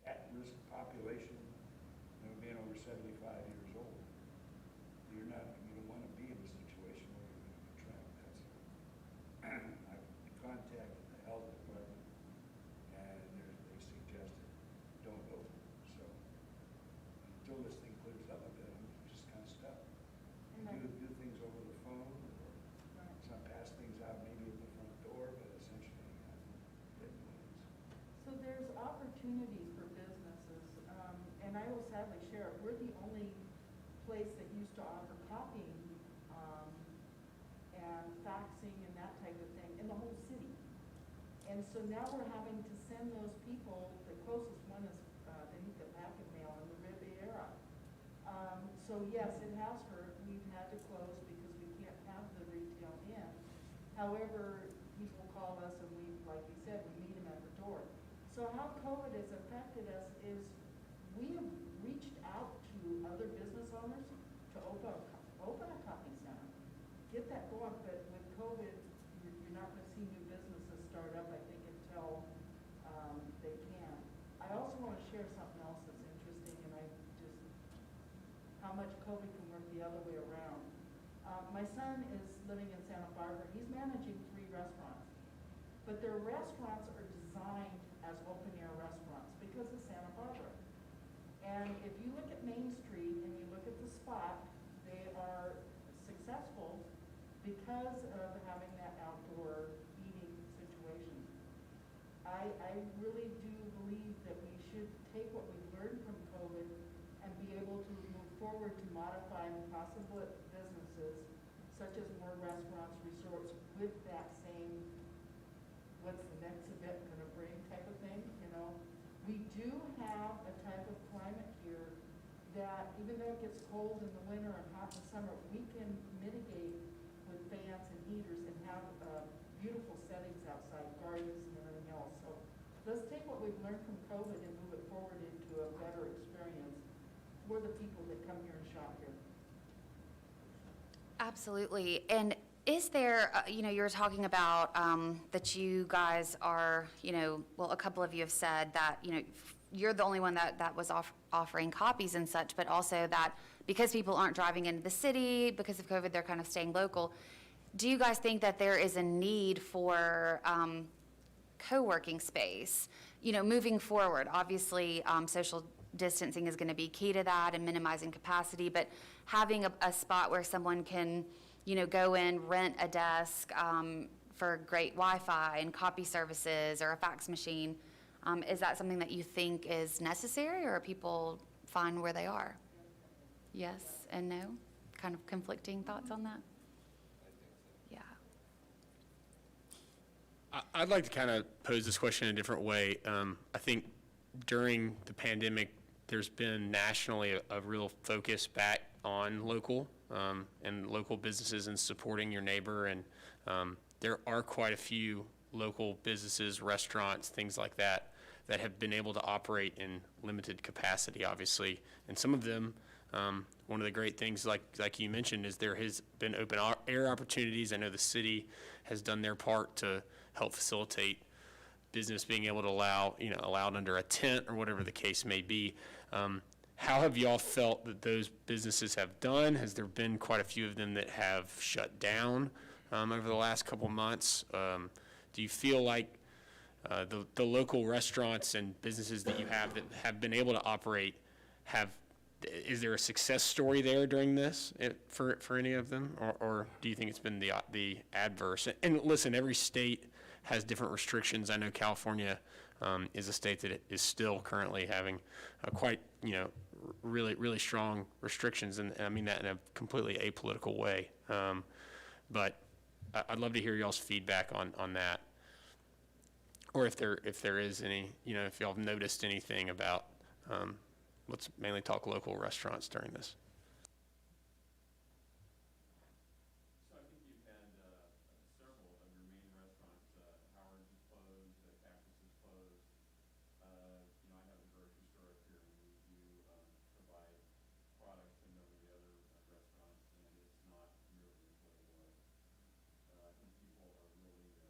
Speaker 10: At-risk population, being over 75 years old.
Speaker 5: sadly share, we're the only place that used to offer copying, and faxing and that type of thing in the whole city. And so now we're having to send those people, the closest one is, Benita Packet Mail in the Riviera. So yes, it has hurt. We've had to close because we can't have the retail in. However, people call us and we, like you said, we meet them at the door. So how COVID has affected us is we have reached out to other business owners to open a copy center, get that going, but with COVID, you're not gonna see new businesses start up, I think, until, they can. I also wanna share something else that's interesting, and how much COVID can work the other way around. My son is living in Santa Barbara. He's managing 3 restaurants, but their restaurants are designed as open-air restaurants because of Santa Barbara. And if you look at Main Street and you look at the spot, they are successful because of having that outdoor eating situation. I really do believe that we should take what we've learned from COVID and be able to move forward to modify possible businesses, such as more restaurants, resorts, with that same, what's the next event gonna bring type of thing, you know? We do have a type of climate here that even though it gets cold in the winter and hot in the summer, we can mitigate with fans and heaters and have beautiful settings outside, gardens and everything else. So let's take what we've learned from COVID and move it forward into a better experience for the people that come here and shop here.
Speaker 2: Absolutely. And is there, you were talking about that you guys are, well, a couple of you have said that, you're the only one that was offering copies and such, but also that because people aren't driving into the city because of COVID, they're kind of staying local. Do you guys think that there is a need for co-working space, moving forward? Obviously, social distancing is going to be key to that and minimizing capacity, but having a spot where someone can, go in, rent a desk for great Wi-Fi and copy services or a fax machine, is that something that you think is necessary, or are people fine where they are? Yes and no? Kind of conflicting thoughts on that? Yeah.
Speaker 3: I'd like to kind of pose this question in a different way. I think during the pandemic, there's been nationally a real focus back on local and local businesses and supporting your neighbor. And there are quite a few local businesses, restaurants, things like that, that have been able to operate in limited capacity, obviously. And some of them, one of the great things, like you mentioned, is there has been open air opportunities. I know the city has done their part to help facilitate business being able to allowed under a tent or whatever the case may be. How have y'all felt that those businesses have done? Has there been quite a few of them that have shut down over the last couple months? Do you feel like the local restaurants and businesses that you have that have been able to operate is there a success story there during this for any of them, or do you think it's been the adverse? And listen, every state has different restrictions. I know California is a state that is still currently having quite, really, really strong restrictions, and I mean that in a completely apolitical way. But I'd love to hear y'all's feedback on that, or if there is any, if y'all have noticed anything about. Let's mainly talk local restaurants during this.
Speaker 7: So I think you've had several of your main restaurants. Howard's is closed, Cactus is closed. I have a grocery store up here, and we do provide products to a number of the other restaurants, and it's not nearly as what it was. I think people are really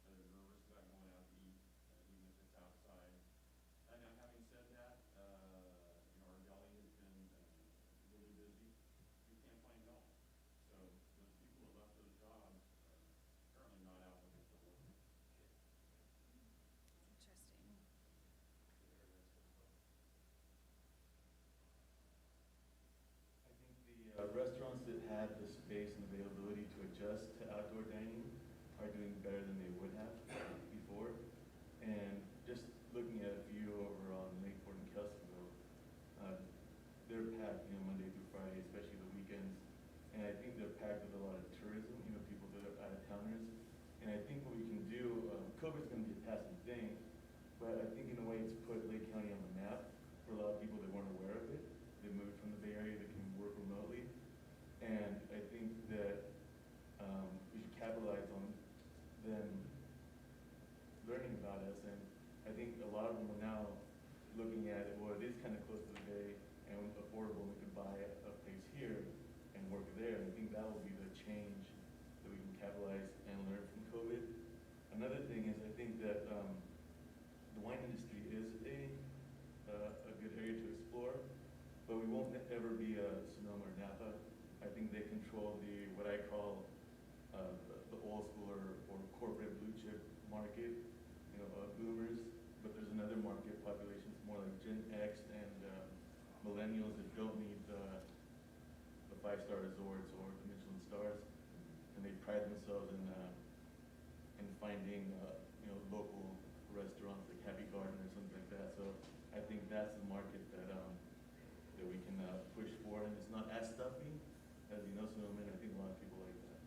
Speaker 7: they're nervous about going out to eat, even if it's outside. And now, having said that, our deli has been really busy. We can't find help. So those people who left those jobs are currently not out looking for work.
Speaker 2: Interesting.
Speaker 10: I think the restaurants that had the space and availability to adjust to outdoor dining are doing better than they would have before. And just looking at a few over on Lakeport and Kelseyville, packed, Monday through Friday, especially the weekends. And I think they're packed with a lot of tourism, people that are out-of-towners. And I think what we can do, COVID's gonna be a passing thing, but I think in a way it's put Lake County on the map for a lot of people that weren't aware of it. They moved from the Bay Area that can work remotely. And I think that we should capitalize on them learning about us. And I think a lot of them are now looking at it, well, it is kind of close to the Bay and affordable, and we could buy a place here and work there. And I think that will be the change that we can capitalize and learn from COVID. Another thing is I think that the wine industry is a good area to explore, but we won't ever be Sonoma or Napa. I think they control what I call the old school or corporate blue chip market, boomers. But there's another market population, it's more like Gen X and millennials that don't need the 5-star resorts or the Michelin stars, and they pride themselves in finding local restaurants like Happy Garden or something like that. So I think that's the market that we can push for, and it's not as stuffy as Sonoma, and I think a lot of people like that.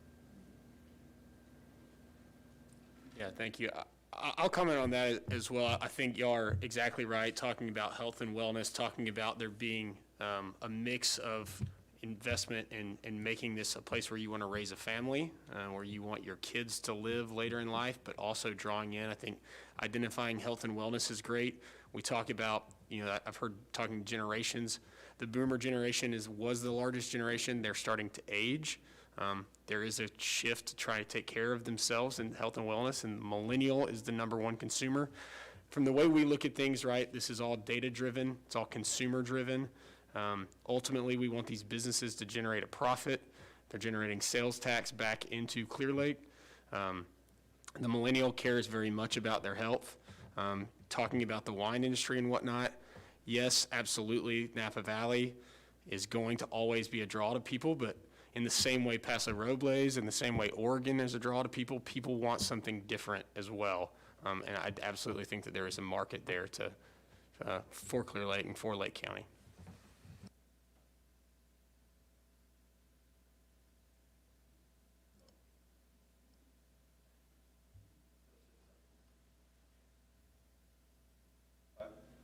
Speaker 3: Yeah, thank you. I'll comment on that as well. I think y'all are exactly right, talking about health and wellness, talking about there being a mix of investment in making this a place where you want to raise a family, where you want your kids to live later in life, but also drawing in. I think identifying health and wellness is great. We talk about, I've heard talking generations. The boomer generation was the largest generation. They're starting to age. There is a shift to try to take care of themselves in health and wellness, and millennial is the #1 consumer. From the way we look at things, right, this is all data-driven. It's all consumer-driven. Ultimately, we want these businesses to generate a profit. They're generating sales tax back into Clearlake. The millennial cares very much about their health. Talking about the wine industry and whatnot, yes, absolutely, Napa Valley is going to always be a draw to people, but in the same way Paso Robles, in the same way Oregon is a draw to people, people want something different as well. And I absolutely think that there is a market there for Clearlake and for Lake County.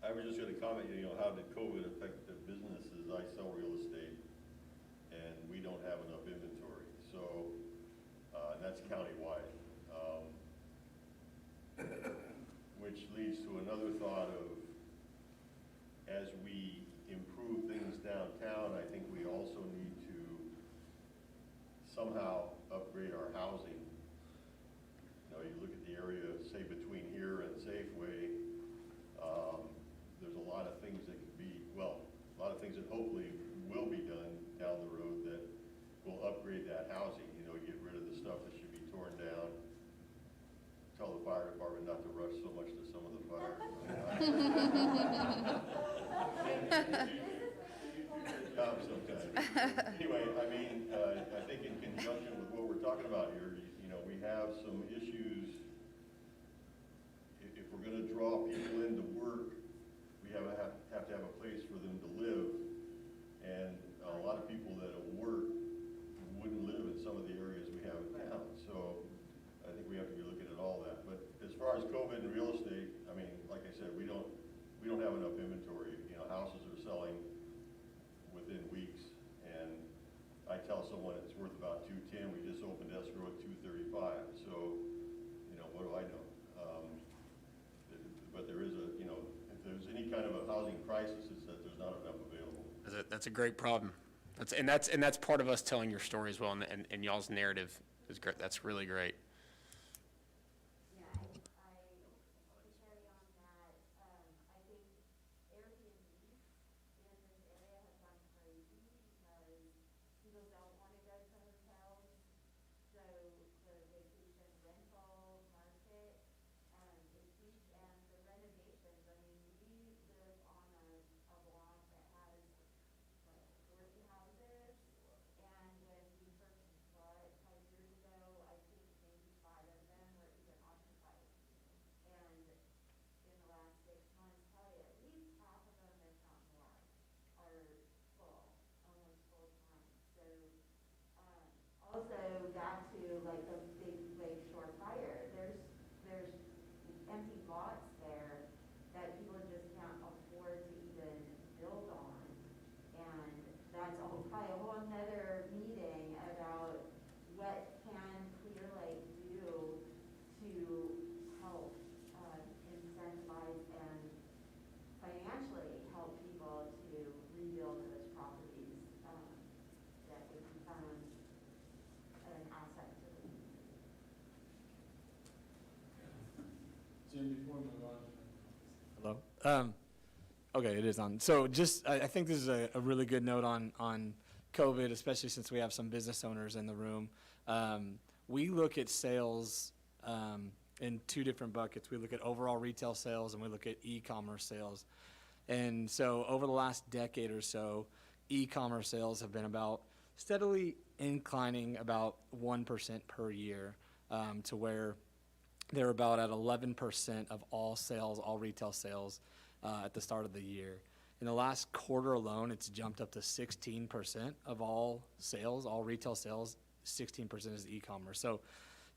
Speaker 4: I was just going to comment, how did COVID affect the businesses? I sell real estate, and we don't have enough inventory, so that's countywide. Which leads to another thought of, as we improve things downtown, I think we also need to somehow upgrade our housing. You look at the area, say, between here and Safeway, there's a lot of things that could be, a lot of things that hopefully will be done down the road that will upgrade that housing, get rid of the stuff that should be torn down. Tell the fire department not to rush so much to some of the fires. Job sometimes. Anyway, I think in conjunction with what we're talking about here, we have some issues. If we're going to draw people into work, we have to have a place for them to live, and a lot of people that work wouldn't live in some of the areas we have in town. So I think we have to be looking at all that. But as far as COVID and real estate, like I said, we don't have enough inventory. Houses are selling within weeks, and I tell someone it's worth about $210. We just opened escrow at $235. So, what do I know? But there is if there's any kind of a housing crisis, it's that there's not enough available.
Speaker 3: That's a great problem. That's part of us telling your story as well, and y'all's narrative is great. That's really great.
Speaker 6: Yeah, I to carry on that, I think Airbnb in this area have gone crazy because people don't want to go to hotels. So the vacation rental market is huge, and the renovations. We live on a block that has like 40 houses, and when we first bought 5 years ago, I think maybe Also, back to like the big Lake Shore fire, there's empty lots there that people just can't afford to even build on. And that's probably a whole nother meeting about what can Clear Lake do to help incentivize and financially help people to rebuild those properties that would become an asset to the community.
Speaker 10: Jim, before we move on.
Speaker 11: Hello. Okay, it is on. So just, I think this is a really good note on COVID, especially since we have some business owners in the room. We look at sales in two different buckets. We look at overall retail sales and we look at e-commerce sales. And so over the last decade or so, e-commerce sales have been about steadily inclining about 1% per year, to where they're about at 11% of all sales, all retail sales, at the start of the year. In the last quarter alone, it's jumped up to 16% of all sales, all retail sales. 16% is e-commerce. So it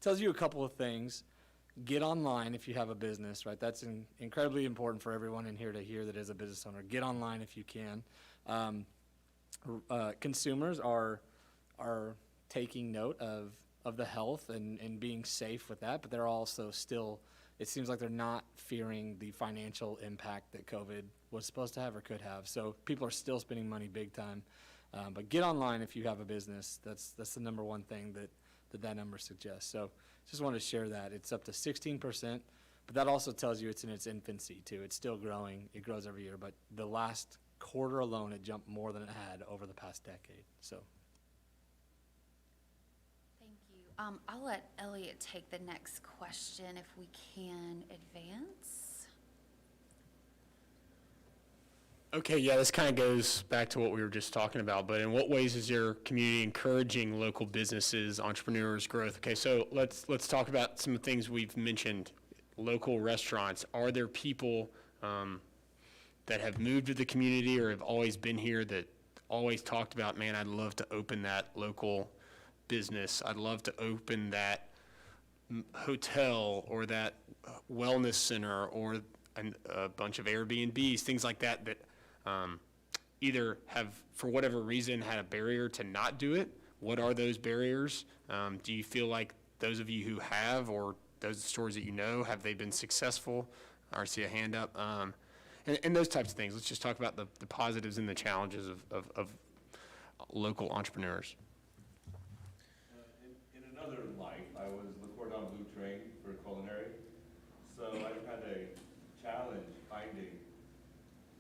Speaker 11: tells you a couple of things. Get online if you have a business, right? That's incredibly important for everyone in here to hear that as a business owner. Get online if you can. Consumers are taking note of the health and being safe with that, but they're also still, it seems like they're not fearing the financial impact that COVID was supposed to have or could have. So people are still spending money big time. But get online if you have a business. That's the number one thing that number suggests. So just wanted to share that. It's up to 16%, but that also tells you it's in its infancy too. It's still growing. It grows every year, but the last quarter alone, it jumped more than it had over the past decade. So.
Speaker 2: Thank you. I'll let Elliot take the next question if we can advance.
Speaker 3: Okay, yeah, this kind of goes back to what we were just talking about, but in what ways is your community encouraging local businesses, entrepreneurs, growth? Okay, so let's talk about some of the things we've mentioned. Local restaurants. Are there people that have moved to the community or have always been here that always talked about, man, I'd love to open that local business. I'd love to open that hotel or that wellness center or a bunch of Airbnbs, things like that, that either have, for whatever reason, had a barrier to not do it. What are those barriers? Do you feel like those of you who have, or those stories that you know, have they been successful? I see a hand up. And those types of things. Let's just talk about the positives and the challenges of local entrepreneurs.
Speaker 7: In another life, I was the cordon bleu trained for culinary, so I've had a challenge finding,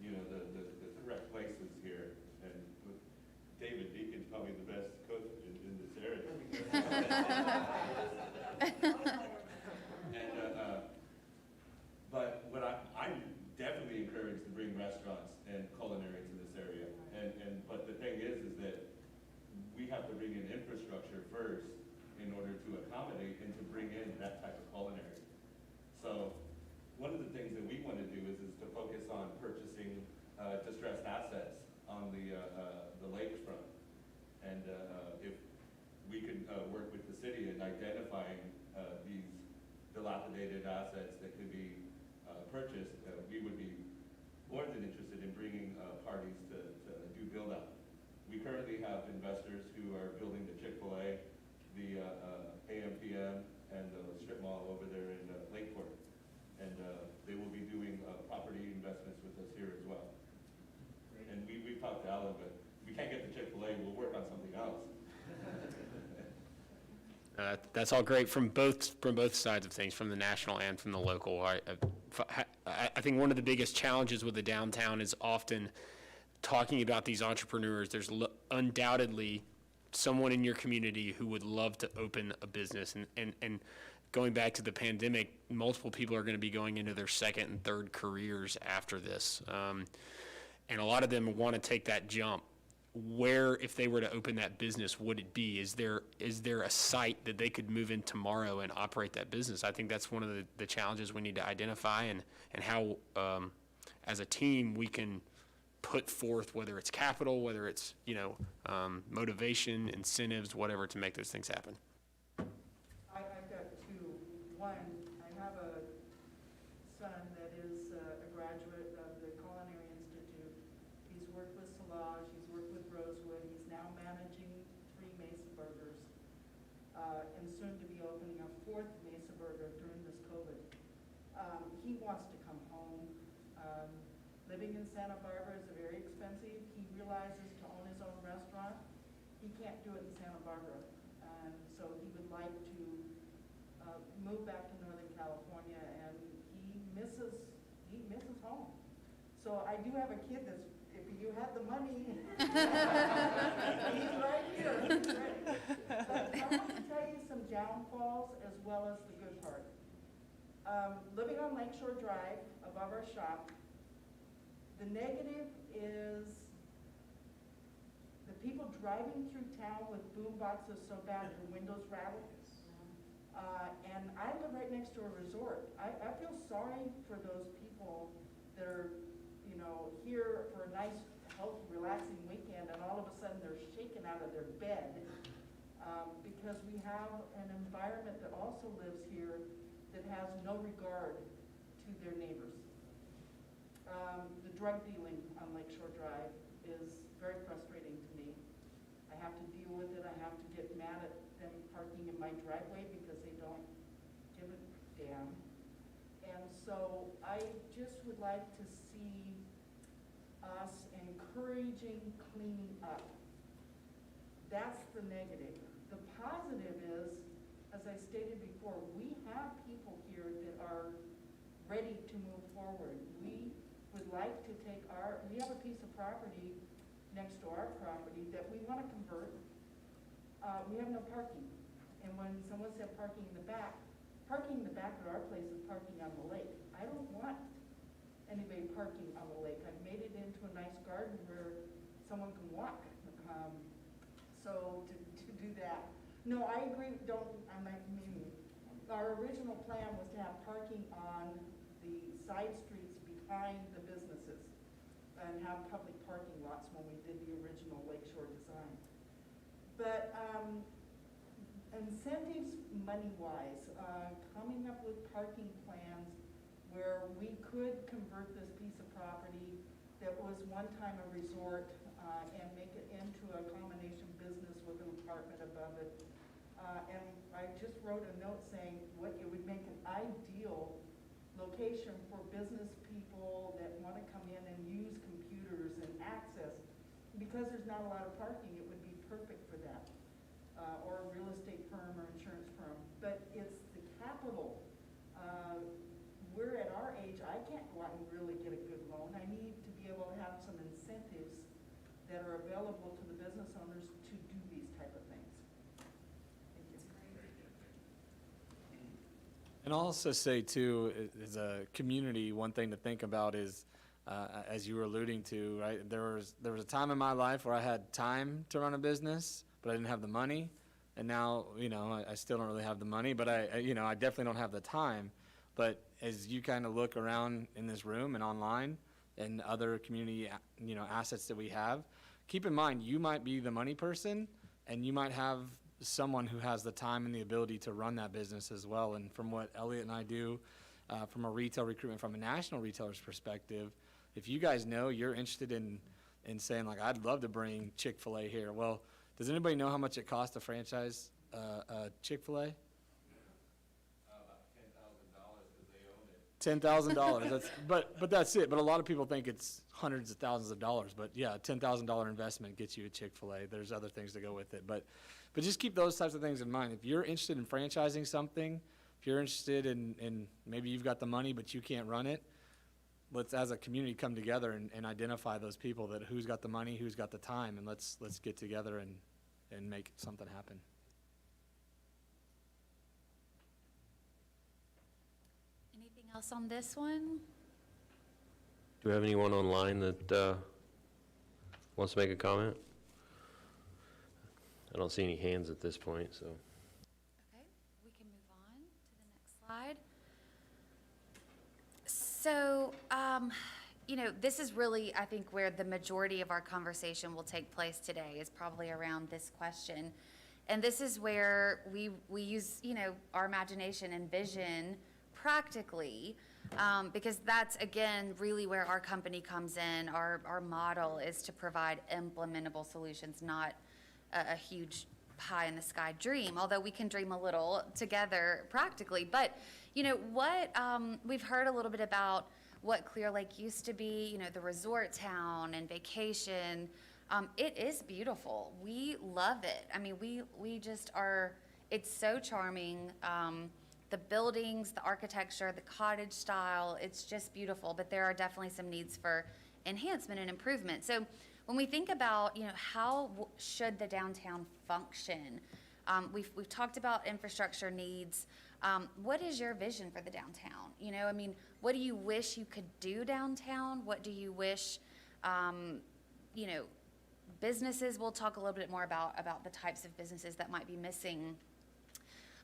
Speaker 7: the correct places here. And David Deacon's probably the best cook in this area. But what I'm definitely encouraged to bring restaurants and culinary to this area. But the thing is that we have to bring in infrastructure first in order to accommodate and to bring in that type of culinary. So one of the things that we want to do is to focus on purchasing distressed assets on the lakefront. And if we could work with the city in identifying these dilapidated assets that could be purchased, we would be more than interested in bringing parties to do build out. We currently have investors who are building the Chick-fil-A, the AMPM, and the strip mall over there in Lakeport. And they will be doing property investments with us here as well. Great. And we've talked to Alan, but we can't get the Chick-fil-A, we'll work on something else.
Speaker 3: That's all great from both sides of things, from the national and from the local. I think one of the biggest challenges with the downtown is often talking about these entrepreneurs. There's undoubtedly someone in your community who would love to open a business. And going back to the pandemic, multiple people are going to be going into their second and third careers after this. And a lot of them want to take that jump. Where, if they were to open that business, would it be? Is there a site that they could move in tomorrow and operate that business? I think that's one of the challenges we need to identify, and how, as a team, we can put forth, whether it's capital, whether it's, motivation, incentives, whatever, to make those things happen.
Speaker 5: I've got two. One, I have a son that is a graduate of the Culinary Institute. He's worked with Solage, he's worked with Rosewood, he's now managing 3 Mesa Burgers, and soon to be opening a 4th Mesa Burger during this COVID. He wants to come home. Living in Santa Barbara is very expensive. He realizes to own his own restaurant, he can't do it in Santa Barbara. And so he would like to move back to Northern California, and he misses home. So I do have a kid that's, if you had the money, he's right here. He's ready. But I want to tell you some downfalls as well as the good part. Living on Lakeshore Drive above our shop, the negative is the people driving through town with boom boxes so bad the windows rattle. And I live right next to a resort. I feel sorry for those people that are, here for a nice, healthy, relaxing weekend, and all of a sudden they're shaken out of their bed because we have an environment that also lives here that has no regard to their neighbors. The drug dealing on Lakeshore Drive is very frustrating to me. I have to deal with it. I have to get mad at them parking in my driveway because they don't give a damn. And so I just would like to see us encouraging cleaning up. That's the negative. The positive is, as I stated before, we have people here that are ready to move forward. We would like to take we have a piece of property next to our property that we want to convert. We have no parking. And when someone said parking in the back of our place is parking on the lake. I don't want anybody parking on the lake. I've made it into a nice garden where someone can walk. So to do that. No, I agree, our original plan was to have parking on the side streets behind the businesses and have public parking lots when we did the original Lakeshore design. But incentives money-wise, coming up with parking plans where we could convert this piece of property that was one time a resort and make it into a combination business with an apartment above it. And I just wrote a note saying what it would make an ideal location for business people that want to come in and use computers and access. Because there's not a lot of parking, it would be perfect for that. Or a real estate firm or insurance firm. But it's the capital. We're at our age, I can't go out and really get a good loan. I need to be able to have some incentives that are available to the business owners to do these type of things.
Speaker 11: And I'll also say too, as a community, one thing to think about is, as you were alluding to, right? There was a time in my life where I had time to run a business, but I didn't have the money. And now, I still don't really have the money, but I definitely don't have the time. But as you kind of look around in this room and online and other community, assets that we have, keep in mind, you might be the money person and you might have someone who has the time and the ability to run that business as well. And from what Elliot and I do, from a retail recruitment, from a national retailer's perspective, if you guys know you're interested in saying, like, I'd love to bring Chick-fil-A here. Well, does anybody know how much it costs to franchise Chick-fil-A? $10,000. That's but that's it. But a lot of people think it's hundreds of thousands of dollars. But yeah, $10,000 investment gets you a Chick-fil-A. There's other things to go with it. But just keep those types of things in mind. If you're interested in franchising something, if you're interested in maybe you've got the money but you can't run it, let's as a community come together and identify those people that who's got the money, who's got the time, and let's get together and make something happen.
Speaker 2: Anything else on this one?
Speaker 1: Do we have anyone online that wants to make a comment? I don't see any hands at this point, so.
Speaker 2: Okay, we can move on to the next slide. So, this is really, I think, where the majority of our conversation will take place today, is probably around this question. And this is where we use, our imagination and vision practically, because that's, again, really where our company comes in. Our model is to provide implementable solutions, not a huge pie-in-the-sky dream, although we can dream a little together practically. But, we've heard a little bit about what Clearlake used to be, the resort town and vacation. It is beautiful. We love it. I mean, we just are, it's so charming. The buildings, the architecture, the cottage style, it's just beautiful. But there are definitely some needs for enhancement and improvement. So when we think about, how should the downtown function? We've talked about infrastructure needs. What is your vision for the downtown? What do you wish you could do downtown? What do you wish, businesses, we'll talk a little bit more about the types of businesses that might be missing.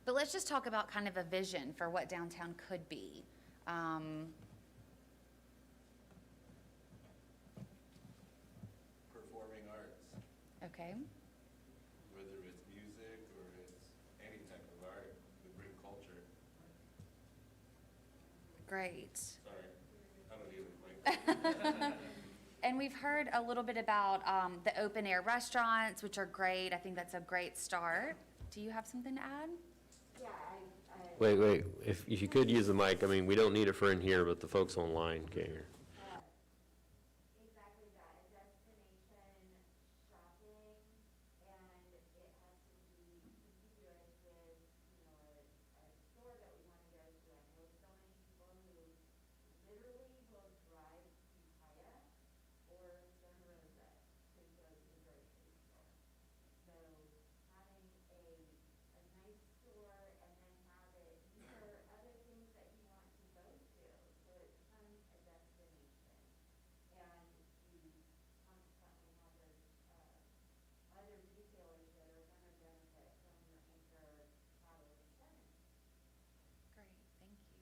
Speaker 2: But let's just talk about kind of a vision for what downtown could be.
Speaker 7: Performing arts,
Speaker 2: Okay,
Speaker 7: whether it's music or it's any type of art, we bring culture.
Speaker 2: great.
Speaker 7: Sorry, I don't even like.
Speaker 2: And we've heard a little bit about the open air restaurants, which are great. I think that's a great start. Do you have something to add?
Speaker 6: Yeah,
Speaker 1: Wait, if you could use the mic, I mean, we don't need it for in here, but the folks online can hear.
Speaker 6: exactly that, a destination shopping, and it has to be contiguous with, a store that we want to go to. I know so many people who literally will drive to Kaya or Santa Rosa to go to the grocery store. So having a nice store and then have it, these are other things that you want to go to, so it becomes a destination. And you consequently have those, other retailers that are gonna benefit from your anchor catalyst tenants.
Speaker 2: Great, thank you.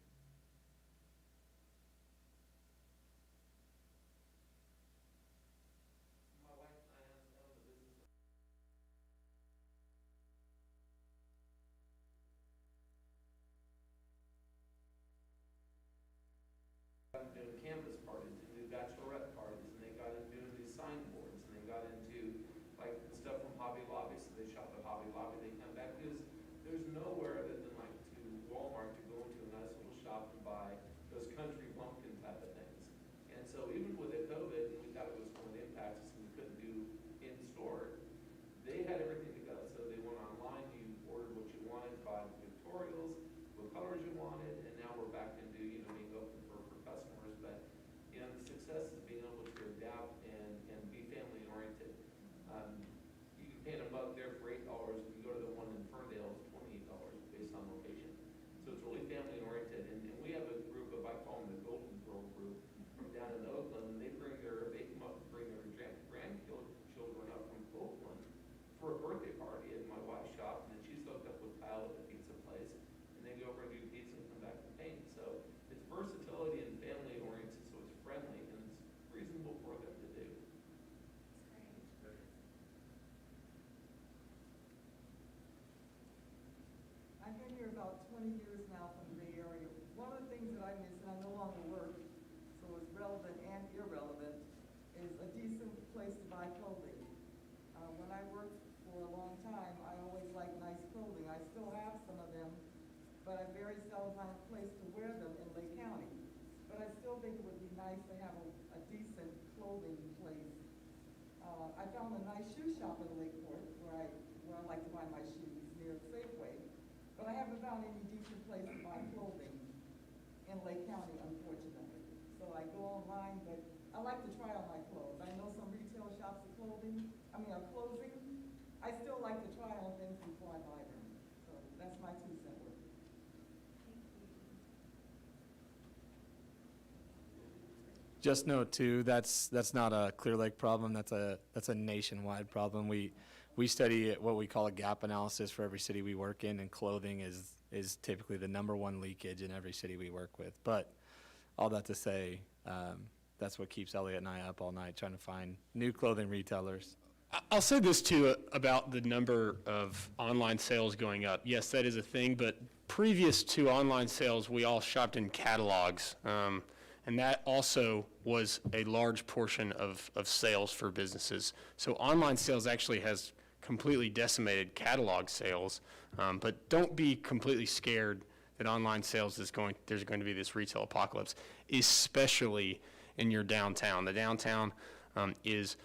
Speaker 9: My wife and I own a business. Doing canvas parties, and do bachelorette parties, and they got into doing these signboards, and they got into like the stuff from Hobby Lobby, so they shop at Hobby Lobby, they come back, because there's nowhere other than like to Walmart to go into a nice little shop and buy those country bumpkin type of things. And so even with the COVID, and we thought it was one of the impacts, is we couldn't do in store, they had everything to go, so they went online, you ordered what you wanted, buy pictorials, what colors you wanted, and now we're back into, being open for customers, but, the success is being able to adapt and be family oriented. You can paint a mug there for $8, if you go to the one in Ferndale, it's $28 based on location. So it's really family oriented, and we have a group of, I call them the Golden Girl group, from down in Oakland, and they come up and bring their grandchildren up from Oakland for a birthday party at my wife's shop, and then she's hooked up with Kyle at the pizza place, and they go over and do pizza and come back and paint. So it's versatility and family oriented, so it's friendly and it's reasonable for them to do.
Speaker 5: I've been here about 20 years now from the Bay Area. One of the things that I miss, and I no longer work, so it's relevant and irrelevant, is a decent place to buy clothing. When I worked for a long time, I always liked nice clothing. I still have some of them, but I very seldom have a place to wear them in Lake County. But I still think it would be nice to have a decent clothing place. I found a nice shoe shop in Lakeport where I like to buy my shoes near Safeway. But I haven't found any decent place to buy clothing in Lake County, unfortunately. So I go online, but I like to try on my clothes. I know some retail shops are closing. I still like to try on things before I buy them. So that's my 2 cent worth.
Speaker 11: Just note too, that's not a Clearlake problem. That's a nationwide problem. We study what we call a gap analysis for every city we work in, and clothing is typically the #1 leakage in every city we work with. But all that to say, that's what keeps Elliot and I up all night trying to find new clothing retailers.
Speaker 3: I'll say this too about the number of online sales going up. Yes, that is a thing, but previous to online sales, we all shopped in catalogs. And that also was a large portion of sales for businesses. So online sales actually has completely decimated catalog sales. But don't be completely scared that online sales there's going to be this retail apocalypse, especially in your downtown. The downtown is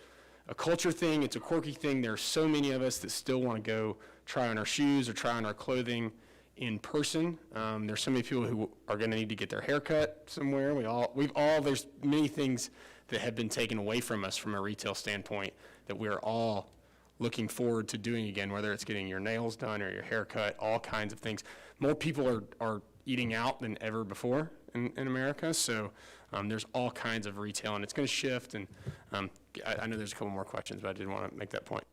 Speaker 3: a culture thing, it's a quirky thing. There are so many of us that still want to go try on our shoes or try on our clothing in person. There's so many people who are going to need to get their hair cut somewhere. There's many things that have been taken away from us from a retail standpoint that we're all looking forward to doing again, whether it's getting your nails done or your hair cut, all kinds of things. More people are eating out than ever before in America, so there's all kinds of retail, and it's going to shift, and I know there's a couple more questions, but I did want to make that point.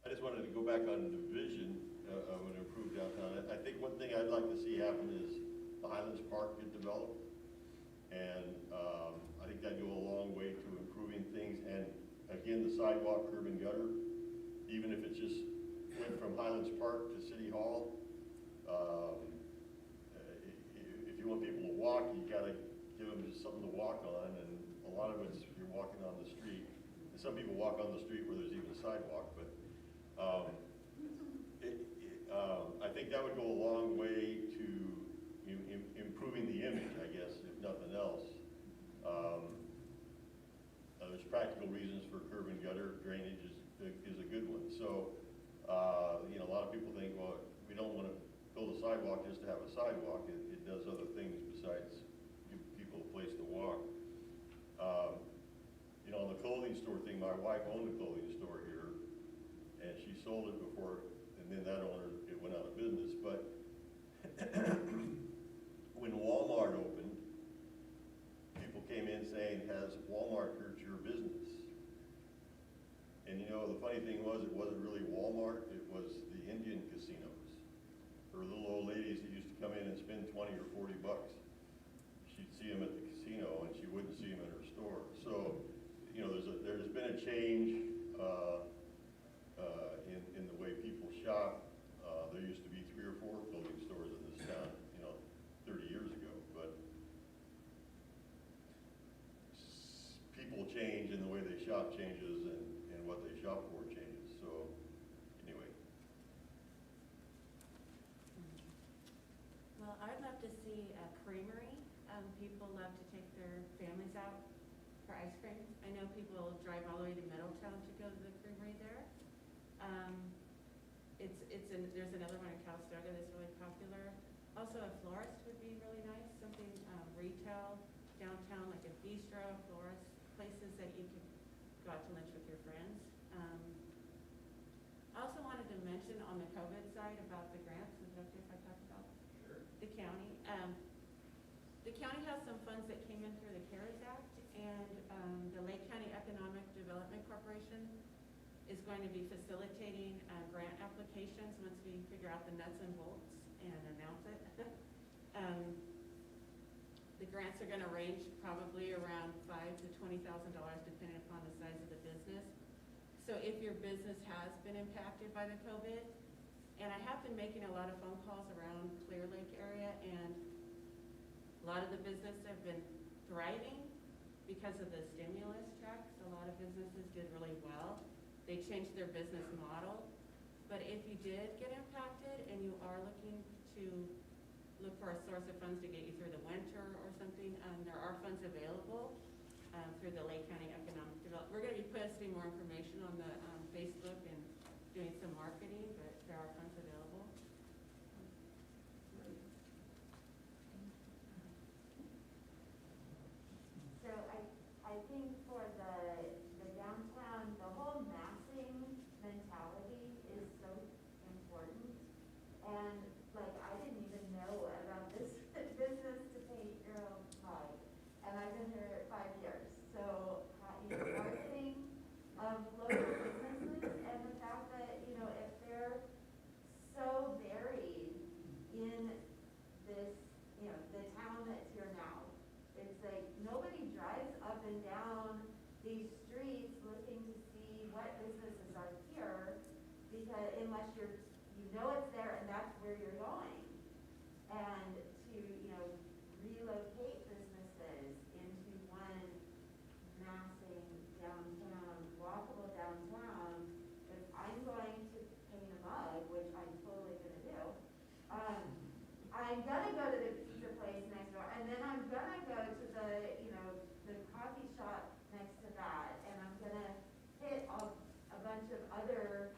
Speaker 4: I just wanted to go back on the vision of an improved downtown. I think one thing I'd like to see happen is the Highlands Park get developed. And I think that'd go a long way to improving things. And again, the sidewalk, curb and gutter, even if it's just went from Highlands Park to City Hall, if you want people to walk, you gotta give them just something to walk on. And a lot of it's, you're walking on the street. And some people walk on the street where there's even a sidewalk, but I think that would go a long way to improving the image, I guess, if nothing else. There's practical reasons for curb and gutter. Drainage is a good one. So, a lot of people think, well, we don't want to build a sidewalk just to have a sidewalk. It does other things besides give people a place to walk. On the clothing store thing, my wife owned a clothing store here, and she sold it before, and then that owner, it went out of business. But when Walmart opened, people came in saying, has Walmart hurt your business? And the funny thing was, it wasn't really Walmart, it was the Indian casinos. There were little old ladies that used to come in and spend 20 or 40 bucks. She'd see them at the casino, and she wouldn't see them in her store. So, there's been a change in the way people shop. There used to be 3 or 4 clothing stores in this town, 30 years ago. But people change, and the way they shop changes, and what they shop for changes. So, anyway.
Speaker 6: Well, I'd love to see a creamery. People love to take their families out for ice cream. I know people drive all the way to Middletown to go to the creamery there. There's another one in Calistoga that's really popular. Also, a florist would be really nice. Something retail downtown, like a bistro, florist, places that you could go out to lunch with your friends. I also wanted to mention on the COVID side about the grants. Is it okay if I talk about the county? The county has some funds that came in through the CARES Act, and the Lake County Economic Development Corporation is going to be facilitating grant applications once we figure out the nuts and bolts and announce it. The grants are going to range probably around $5,000 to $20,000 depending upon the size of the business. So if your business has been impacted by the COVID, and I have been making a lot of phone calls around Clearlake area, and a lot of the businesses have been thriving because of the stimulus checks. A lot of businesses did really well. They changed their business model. But if you did get impacted and you are looking to look for a source of funds to get you through the winter or something, there are funds available through the Lake County Economic Development. We're going to be posting more information on the Facebook and doing some marketing, but there are funds available. So I think for the downtown, the whole massing mentality is so important. And I didn't even know about this business to paint your own pie. And I've been here 5 years. So marketing of local businesses unless you know it's there and that's where you're going. And to, relocate businesses into one massing downtown, walkable downtown, if I'm going to paint a mug, which I'm totally gonna do, I'm gonna go to the pizza place next door, and then I'm gonna go to the, the coffee shop next to that, and I'm gonna hit a bunch of other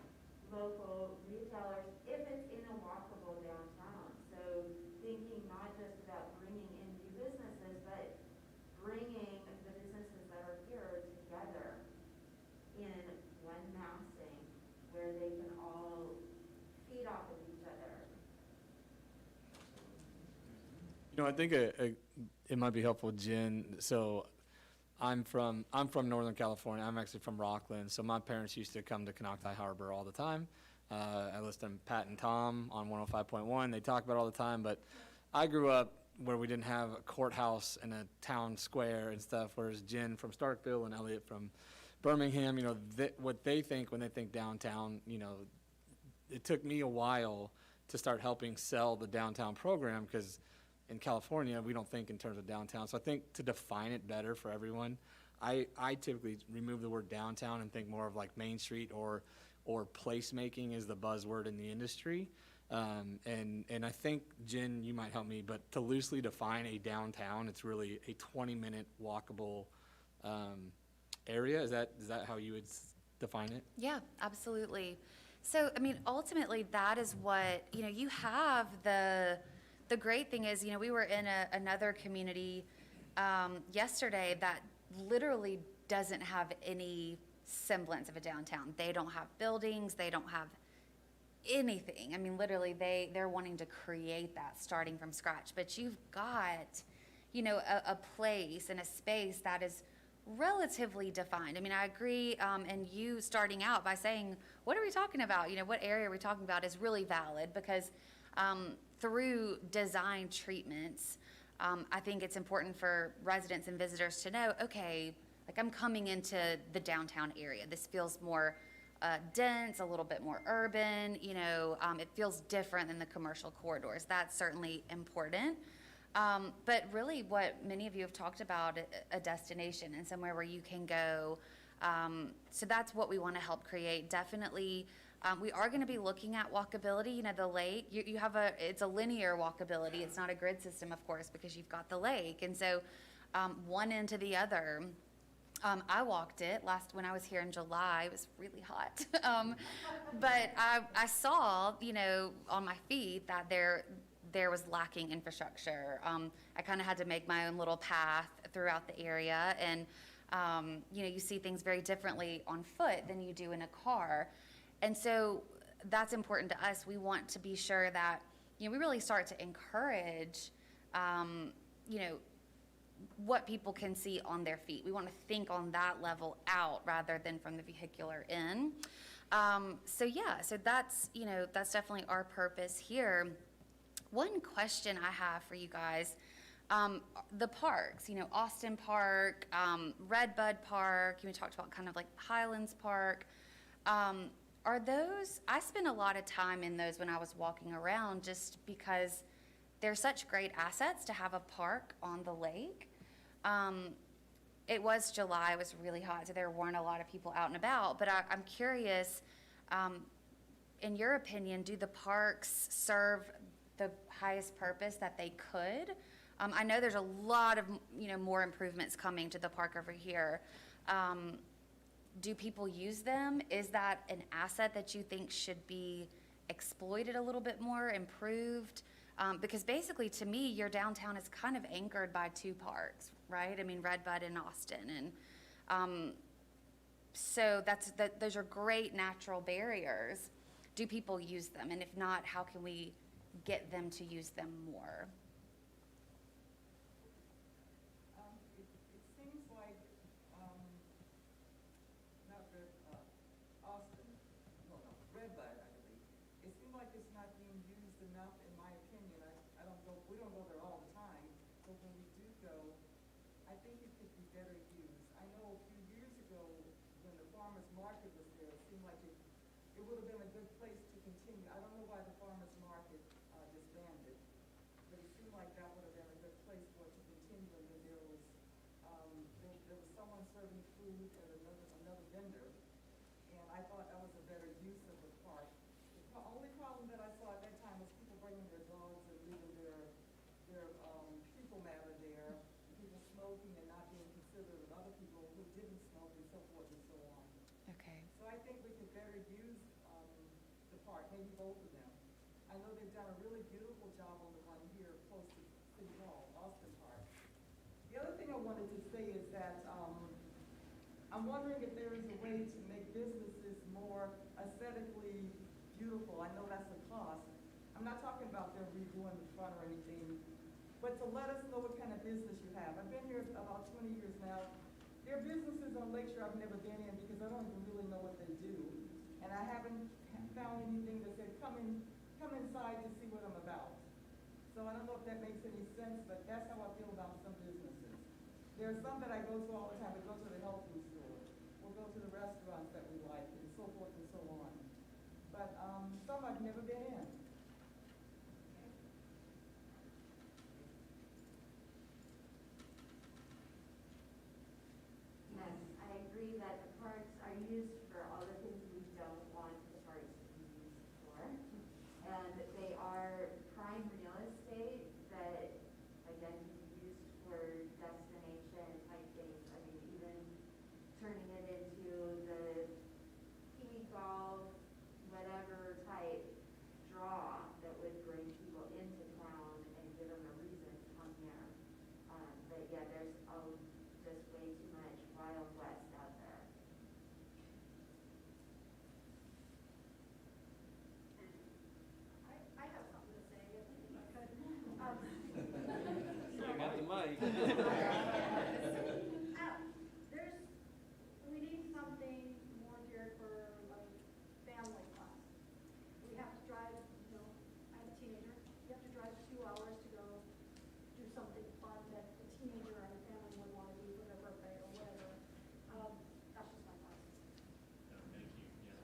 Speaker 6: local retailers if it's in a walkable downtown. So thinking not just about bringing in new businesses, but bringing the businesses that are here together in one massing where they can all feed off of each other.
Speaker 11: I think it might be helpful, Jen. So I'm from Northern California. I'm actually from Rockland. So my parents used to come to Canocti Harbor all the time. I listen to Pat and Tom on 105.1. They talk about it all the time. But I grew up where we didn't have a courthouse and a town square and stuff, whereas Jen from Starkville and Elliot from Birmingham, what they think when they think downtown, it took me a while to start helping sell the downtown program because in California, we don't think in terms of downtown. So I think to define it better for everyone, I typically remove the word downtown and think more of like Main Street or placemaking is the buzzword in the industry. And I think, Jen, you might help me, but to loosely define a downtown, it's really a 20-minute walkable area. Is that how you would define it?
Speaker 2: Yeah, absolutely. So, ultimately, that is what, you have the great thing is, we were in another community yesterday that literally doesn't have any semblance of a downtown. They don't have buildings. They don't have anything. Literally, they're wanting to create that starting from scratch. But you've got, a place and a space that is relatively defined. I agree, and you starting out by saying, what are we talking about? What area are we talking about is really valid because through design treatments, I think it's important for residents and visitors to know, okay, like I'm coming into the downtown area. This feels more dense, a little bit more urban, it feels different than the commercial corridors. That's certainly important. But really what many of you have talked about, a destination and somewhere where you can go. So that's what we want to help create. Definitely, we are going to be looking at walkability. The lake, you have it's a linear walkability. It's not a grid system, of course, because you've got the lake. And so one end to the other. I walked it when I was here in July. It was really hot. But I saw, on my feet that there was lacking infrastructure. I kind of had to make my own little path throughout the area. And, you see things very differently on foot than you do in a car. And so that's important to us. We want to be sure that, we really start to encourage, what people can see on their feet. We want to think on that level out rather than from the vehicular in. So that's, that's definitely our purpose here. One question I have for you guys, the parks, Austin Park, Redbud Park, we talked about kind of like Highlands Park. Are those, I spent a lot of time in those when I was walking around just because they're such great assets to have a park on the lake. It was July, it was really hot, so there weren't a lot of people out and about, but I'm curious, in your opinion, do the parks serve the highest purpose that they could? I know there's a lot of, more improvements coming to the park over here. Do people use them? Is that an asset that you think should be exploited a little bit more, improved? Because basically, to me, your downtown is kind of anchored by two parks, right? Redbud and Austin. And so those are great natural barriers. Do people use them? And if not, how can we get them to use them more?
Speaker 5: It seems like, not Austin, Redbud, I believe. It seems like it's not being used enough, in my opinion. We don't go there all the time, but when we do go, I think it could be better used. I know a few years ago, when the farmer's market was there, it seemed like it would have been a good place to continue. I don't know why the farmer's market disbanded, but it seemed like that would have been a good place for it to continue, and then there was, there was someone serving food at another vendor, and I thought that was a better use of the park. The only problem that I saw at that time was people bringing their dogs and leaving their fecal matter there, and people smoking and not being considerate of other people who didn't smoke and so forth and so on.
Speaker 2: Okay.
Speaker 5: So I think we could better use the park, maybe both of them. I know they've done a really beautiful job on the one here close to City Hall, Austin Park. The other thing I wanted to say is that I'm wondering if there is a way to make businesses more aesthetically beautiful. I know that's a cost. I'm not talking about them redoing the front or anything, but to let us know what kind of business you have. I've been here about 20 years now. There are businesses on Lakeshore I've never been in because I don't even really know what they do. And I haven't found anything that said, come inside to see what I'm about. So I don't know if that makes any sense, but that's how I feel about some businesses. There are some that I go to all the time. We go to the health food store. We'll go to the restaurants that we like and so forth and so on. But some I've never been in.
Speaker 6: Yes, I agree that the parks are used for all the things we don't want the parks to be used for. And they are prime real estate that, again, can be used for destination type things. I mean, even turning it into the pee golf, whatever type draw that would bring people into town and give them a reason to come here. But yeah, there's just way too much Wild West out there.
Speaker 12: I have something to say, if I could.
Speaker 1: You got the mic.
Speaker 12: We need something more geared for like family fun. We have to drive, I have a teenager, you have to drive 2 hours to go do something fun that a teenager and a family would want to do for their birthday or whatever. That's just my thoughts.
Speaker 3: Thank you, yeah.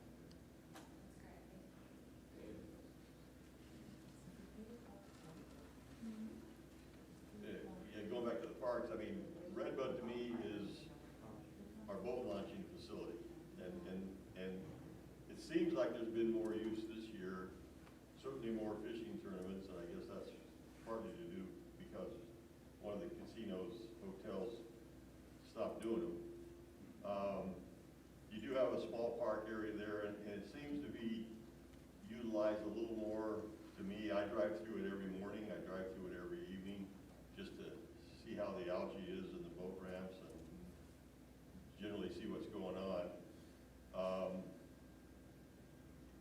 Speaker 4: Yeah, going back to the parks, I mean, Redbud to me is our boat launching facility. And it seems like there's been more use this year, certainly more fishing tournaments, and I guess that's partly to do because one of the casinos, hotels stopped doing them. You do have a small park area there, and it seems to be utilized a little more. To me, I drive through it every morning, I drive through it every evening, just to see how the algae is in the boat ramps and generally see what's going on.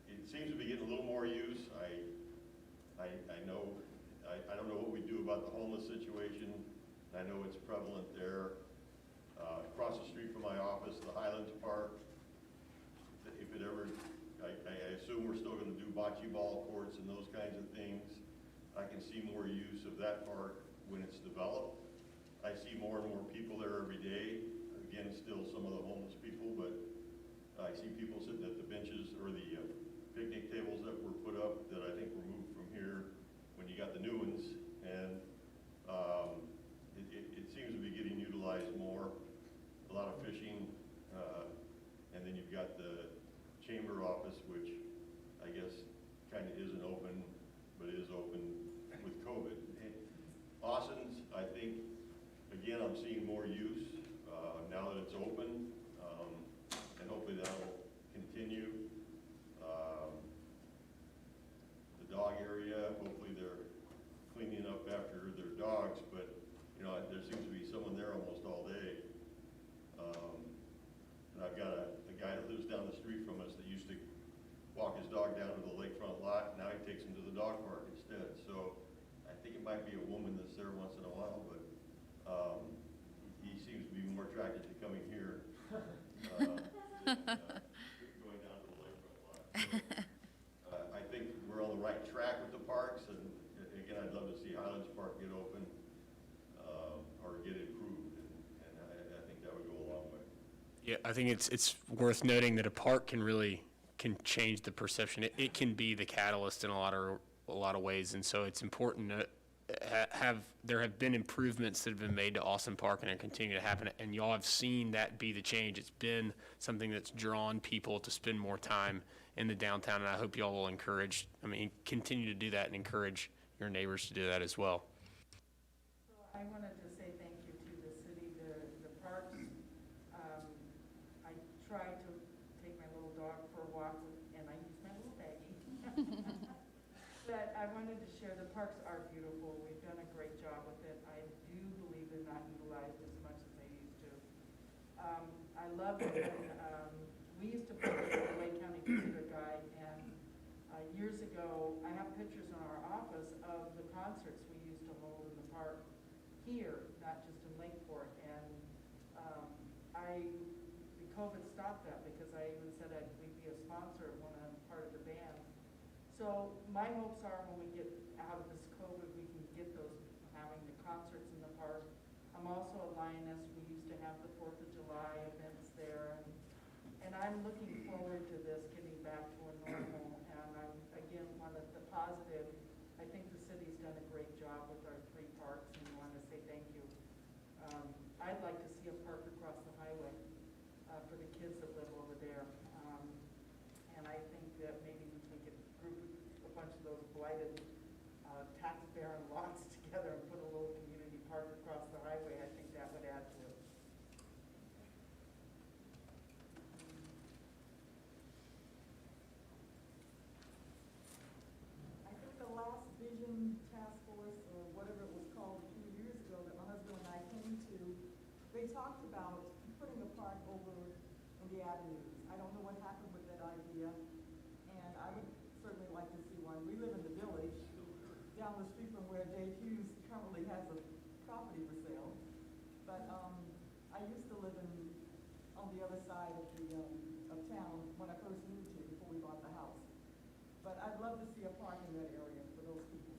Speaker 4: It seems to be getting a little more use. I don't know what we do about the homeless situation. I know it's prevalent there. Across the street from my office, the Highlands Park, if it ever, I assume we're still gonna do bocce ball courts and those kinds of things. I can see more use of that park when it's developed. I see more and more people there every day. Again, still some of the homeless people, but I see people sitting at the benches or the picnic tables that were put up that I think were moved from here when you got the new ones. And it seems to be getting utilized more. A lot of fishing, and then you've got the chamber office, which I guess kind of isn't open, but is open with COVID. Austin's, I think, again, I'm seeing more use now that it's open, and hopefully that will continue. The dog area, hopefully they're cleaning up after their dogs, but there seems to be someone there almost all day. And I've got a guy that lives down the street from us that used to walk his dog down to the lakefront lot. Now he takes him to the dog park instead. So I think it might be a woman that's there once in a while, but he seems to be more attracted to coming here than going down to the lakefront lot. So, I think we're on the right track with the parks, and again, I'd love to see Highlands Park get open or get improved, and I think that would go a long way.
Speaker 3: Yeah, I think it's worth noting that a park can can change the perception. It can be the catalyst in a lot of ways, and so it's important to there have been improvements that have been made to Austin Park and are continuing to happen, and y'all have seen that be the change. It's been something that's drawn people to spend more time in the downtown, and I hope y'all will continue to do that and encourage your neighbors to do that as well.
Speaker 5: So I wanted to say thank you to the city, the parks. I tried to take my little dog for a walk, and I used my little baggie. But I wanted to share, the parks are beautiful. We've done a great job with it. I do believe they're not utilized as much as they used to. I love it when, we used to put the Lake County Visitor Guide, and years ago, I have pictures in our office of the concerts we used to hold in the park here, not just in Lakeport. And the COVID stopped that, because I even said we'd be a sponsor of one part of the band. So my hopes are when we get out of this COVID, we can get having the concerts in the park. I'm also a Lioness. We used to have the 4th of July events there. And I'm looking forward to this getting back to a normal. And I'm, again, one of the positive, I think the city's done a great job with our 3 parks, and I want to say thank you. I'd like to see a park across the highway for the kids that live over there. And I think that maybe we could group a bunch of those blighted tax-bearing lots together and put a little community park across the highway. I think that would add to it. I think the last vision task force, or whatever it was called a few years ago, that my husband and I came to, they talked about putting a park over in the avenues. I don't know what happened with that idea, and I would certainly like to see one. We live in the Village, down the street from where Dave Hughes currently has a property for sale. But I used to live on the other side of town when I first moved here, before we bought the house. But I'd love to see a park in that area for those people.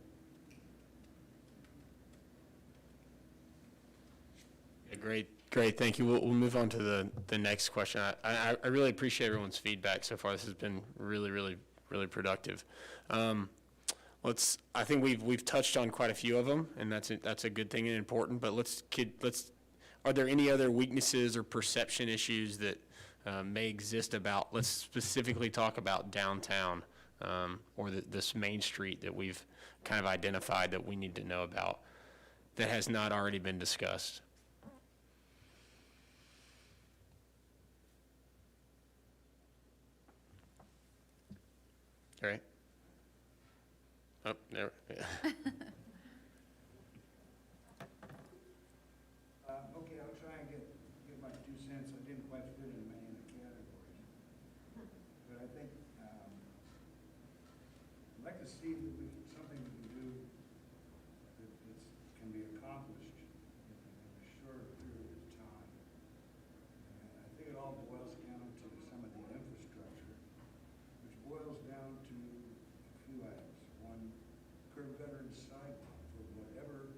Speaker 3: Yeah, great, thank you. We'll move on to the next question. I really appreciate everyone's feedback so far. This has been really productive. I think we've touched on quite a few of them, and that's a good thing and important. But are there any other weaknesses or perception issues that may exist about? Let's specifically talk about downtown, or this main street that we've kind of identified that we need to know about that has not already been discussed. All right. Oh, there.
Speaker 13: Okay, I'll try and give my 2 cents. I didn't quite fit in many of the categories. But I think I'd like to see something we can do that can be accomplished in a short period of time. And I think it all boils down to some of the infrastructure, which boils down to a few items. One, curb gutter and sidewalk for whatever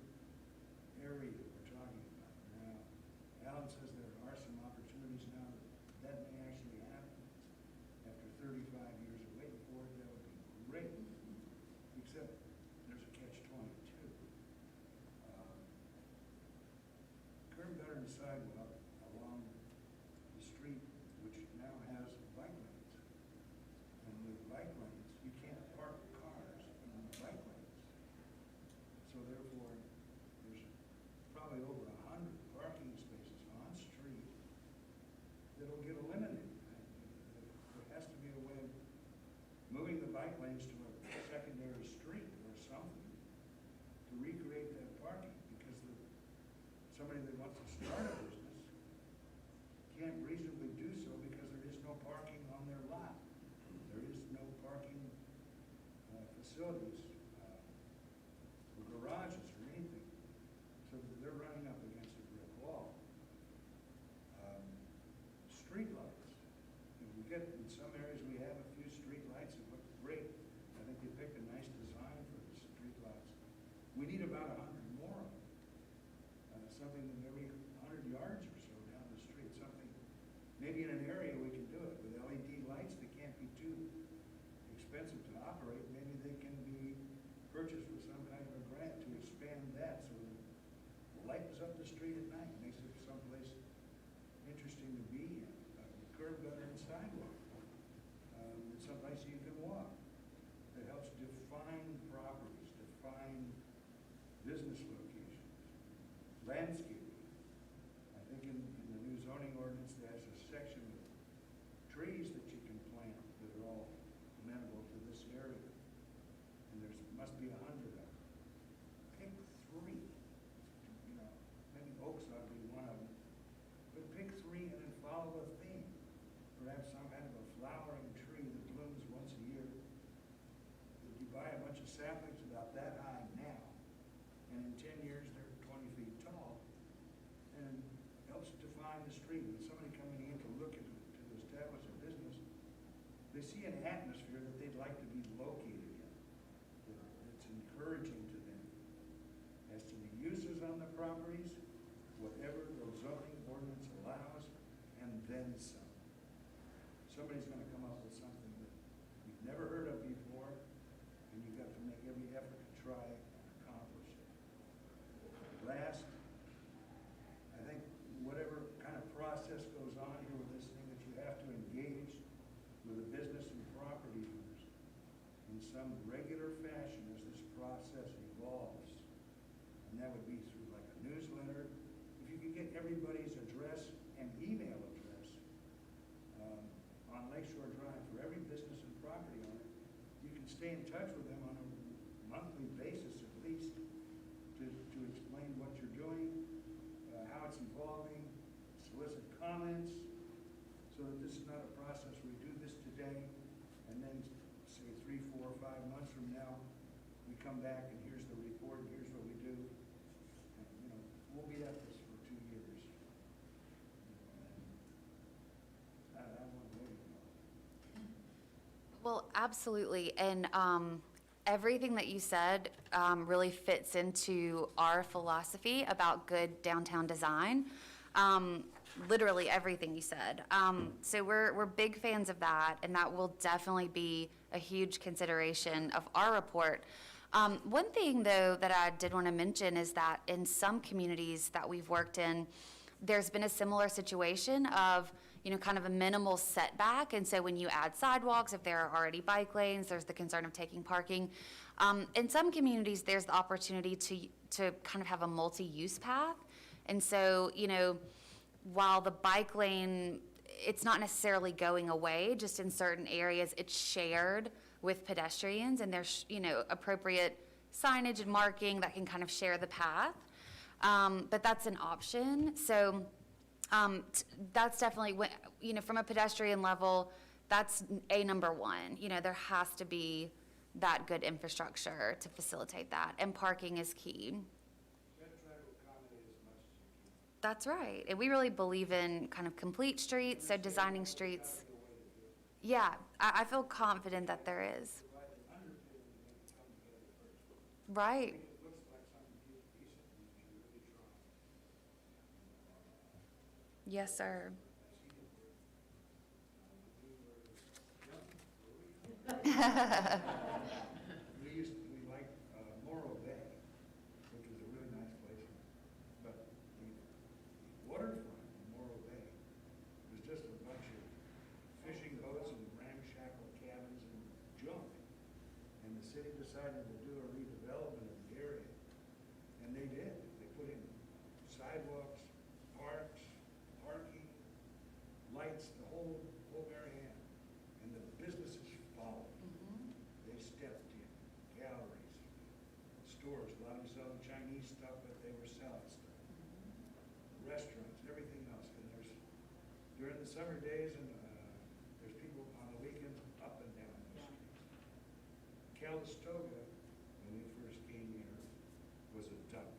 Speaker 13: area we're talking about. Now, Alan says there are some opportunities now that may actually happen. After 35 years of waiting for it, that would be great. Except there's a catch-22. Curb gutter and sidewalk along the street, which now has bike lanes. And with bike lanes, you can't park cars on the bike lanes. So therefore, there's probably over 100 parking spaces on street that'll get eliminated. There has to be a way of moving the bike lanes to a secondary street or something to recreate that parking, because somebody that wants to start a business can't reasonably do so because there is no parking on their lot. There is no parking facilities or garages or anything. So they're running up against a brick wall. Street lights. In some areas we have a few street lights that look great. I think they picked a nice design for the street lights. We need about 100 more of them. Something every 100 yards or so down the street. Something, maybe in an area we can do it with LED lights that can't be too purchased with some kind of a grant to expand that, so the light is up the street at night, makes it someplace interesting to be in. Curb gutter and sidewalk, it's someplace you can walk. It helps define properties, define business locations, landscaping. I think in the new zoning ordinance, there's a section of trees that you can plant that are all amenable to this area. And there's, must be 100 of them. Pick 3. You know, maybe oaks ought to be one of them. But pick 3 and then follow a theme. Perhaps some kind of a flowering tree that blooms once a year. If you buy a bunch of saplings about that high now, and in 10 years they're 20 feet tall, and helps define the street. When somebody coming in to look at it, to establish a business, they see an atmosphere that they'd like to be located in. It's encouraging to them. As to the uses on the properties, whatever the zoning ordinance allows, and then some. Somebody's going to come up with something that you've never heard of before, and you've got to make every effort to try and accomplish it. Last, I think whatever kind of process goes on here with this thing, that you have to engage with the business and property owners in some regular fashion as this process evolves. And that would be through like a newsletter. If you could get everybody's address and email address on Lakeshore Drive for every business and property owner, you can stay in touch with them on a monthly basis at least to explain what you're doing, how it's evolving, solicit comments, so that this is not a process where we do this today and then say 3, 4, 5 months from now we come back and here's the report and here's what we do. And, you know, we'll be at this for 2 years. I want to wait.
Speaker 2: Well, absolutely. And everything that you said really fits into our philosophy about good downtown design. Literally everything you said. So we're big fans of that, and that will definitely be a huge consideration of our report. One thing, though, that I did want to mention is that in some communities that we've worked in, there's been a similar situation of, you know, kind of a minimal setback. And so when you add sidewalks, if there are already bike lanes, there's the concern of taking parking. In some communities, there's the opportunity to kind of have a multi-use path. And so, you know, while the bike lane, it's not necessarily going away, just in certain areas, it's shared with pedestrians, and there's, you know, appropriate signage and marking that can kind of share the path. But that's an option. So that's definitely, you know, from a pedestrian level, that's a number one. You know, there has to be that good infrastructure to facilitate that, and parking is key. That's right. And we really believe in kind of complete streets, so designing streets. Yeah, I feel confident that there is. Right. Yes, sir.
Speaker 13: We liked Morro Bay, which was a really nice place, but the waterfront in Morro Bay was just a bunch of fishing boats and ramshackle cabins and junk. And the city decided to do a redevelopment of the area, and they did. They put in sidewalks, parks, parking, lights, the whole area, and the businesses followed. They stepped in, galleries, stores, a lot of them selling Chinese stuff, but they were selling stuff. Restaurants, everything else. And there's, during the summer days, and there's people on the weekends up and down the street. Calistoga, when we first came here, was a dump.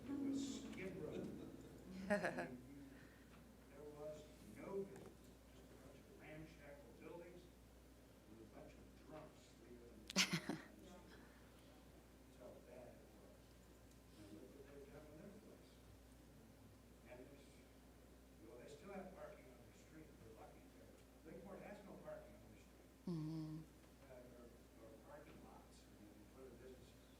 Speaker 13: It was skid row. There was no business, just a bunch of ramshackle buildings with a bunch of drunks sleeping in the That's how bad it was. And look what they've done with their place. And it's, well, they still have parking on their street, they're lucky there. Lakeport has no parking on their street. Or parking lots for the businesses.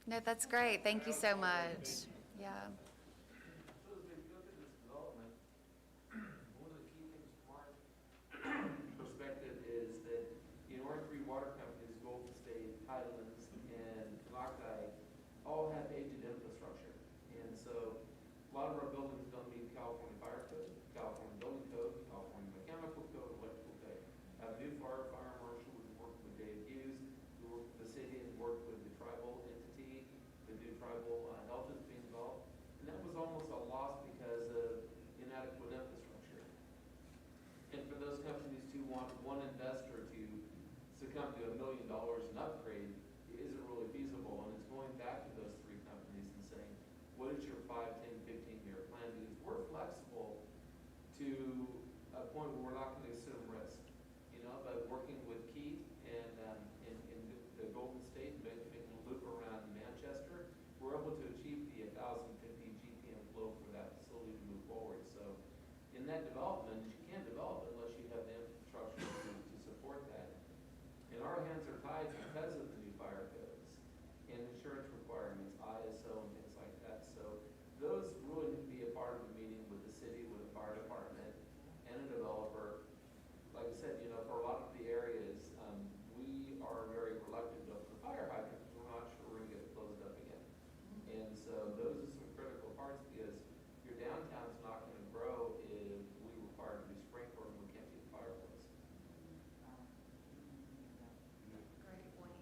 Speaker 2: No, that's great. Thank you so much. Yeah.
Speaker 9: So as we look at this development, one of the key things from our perspective is that, you know, our three water companies, Golden State, Highlands, and Lockeye, all have aged infrastructure. And so a lot of our buildings don't meet California Fire Code, California Building Code, California Mechanical Code, Electrical Code. Have a new fire marshal, we work with Dave Hughes, we work with the city and work with the tribal entity, the new tribal health is being involved. And that was almost a loss because of inadequate infrastructure. And for those companies who want one investor to succumb to $1 million in upgrade, it isn't really feasible. And it's going back to those three companies and saying, what is your 5, 10, 15-year plan? Because we're flexible to a point where we're not going to assume risk. You know, but working with Keith and in the Golden State, making a loop around Manchester, we're able to achieve the 1,050 GPM flow for that facility to move forward. So in that development, you can't develop unless you have the infrastructure to support that. And our hands are tied because of the new fire codes and insurance requirements, ISO and things like that. So those really need to be a part of the meeting with the city, with the fire department, and a developer. Like I said, you know, for a lot of the areas, we are very reluctant to open the fire hydrant because we're not sure we're going to get it closed up again. And so those are some critical parts because your downtown's not going to grow if we require to do sprinkler and we can't keep the fire closed.
Speaker 2: Great points.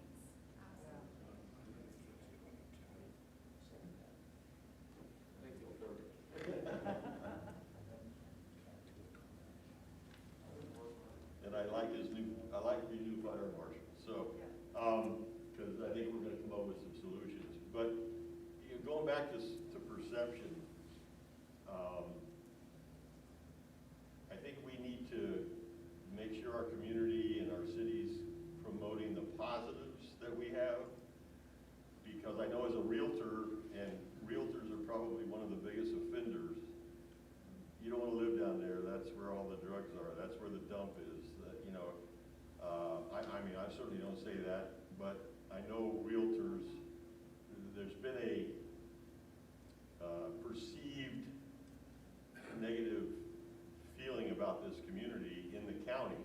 Speaker 9: I think you'll cover it.
Speaker 4: And I like the new fire marshal, so, because I think we're gonna come up with some solutions. But, you know, going back to perception, I think we need to make sure our community and our city's promoting the positives that we have. Because I know as a realtor, and realtors are probably one of the biggest offenders, you don't want to live down there. That's where all the drugs are. That's where the dump is. You know, I mean, I certainly don't say that, but I know realtors. There's been a perceived negative feeling about this community in the county.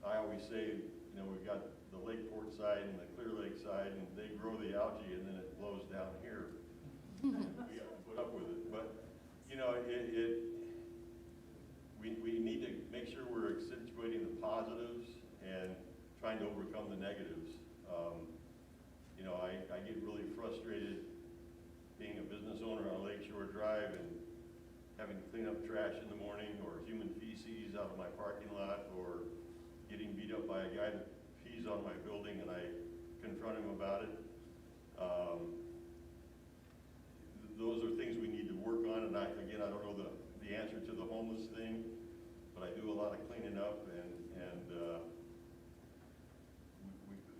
Speaker 4: I always say, you know, we've got the Lakeport side and the Clearlake side, and they grow the algae, and then it blows down here. We have to put up with it, but you know, we need to make sure we're accentuating the positives and trying to overcome the negatives. You know, I get really frustrated being a business owner on Lakeshore Drive and having to clean up trash in the morning, or human feces out of my parking lot, or getting beat up by a guy that pees on my building and I confront him about it. Those are things we need to work on, and again, I don't know the answer to the homeless thing, but I do a lot of cleaning up, and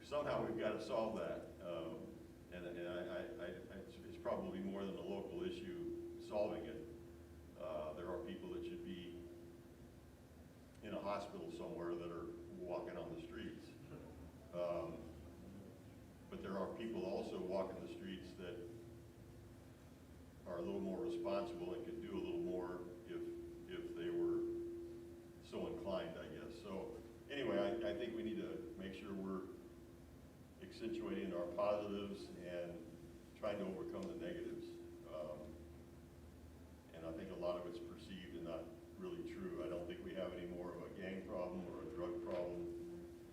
Speaker 4: somehow we've got to solve that. It's probably more than a local issue solving it. There are people that should be in a hospital somewhere that are walking on the streets. But there are people also walking the streets that are a little more responsible and could do a little more if they were so inclined, I guess. So anyway, I think we need to make sure we're accentuating our positives and trying to overcome the negatives. And I think a lot of it's perceived and not really true. I don't think we have any more of a gang problem or a drug problem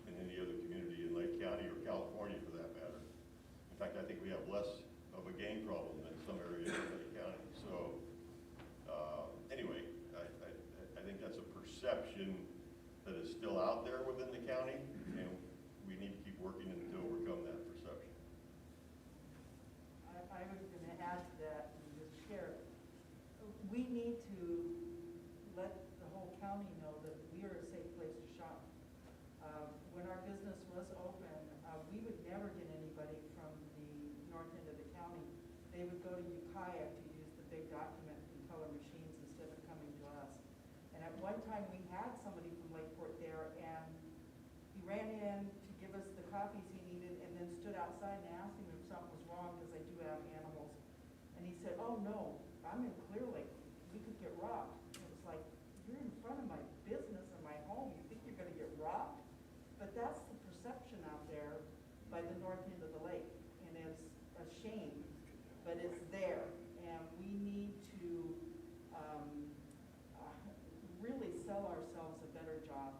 Speaker 4: in any other community in Lake County or California for that matter. In fact, I think we have less of a gang problem than some areas in Lake County. So anyway, I think that's a perception that is still out there within the county, and we need to keep working to overcome that perception.
Speaker 5: I was going to add to that and just share. We need to let the whole county know that we are a safe place to shop. When our business was open, we would never get anybody from the north end of the county. They would go to Ukiah to use the big document and teller machines instead of coming to us. And at one time, we had somebody from Lakeport there, and he ran in to give us the copies he needed and then stood outside and asked him if something was wrong, because I do I'm in Clearlake, we could get robbed. And it's like, you're in front of my business and my home, you think you're gonna get robbed? But that's the perception out there by the north end of the lake, and it's a shame, but it's there. And we need to really sell ourselves a better job.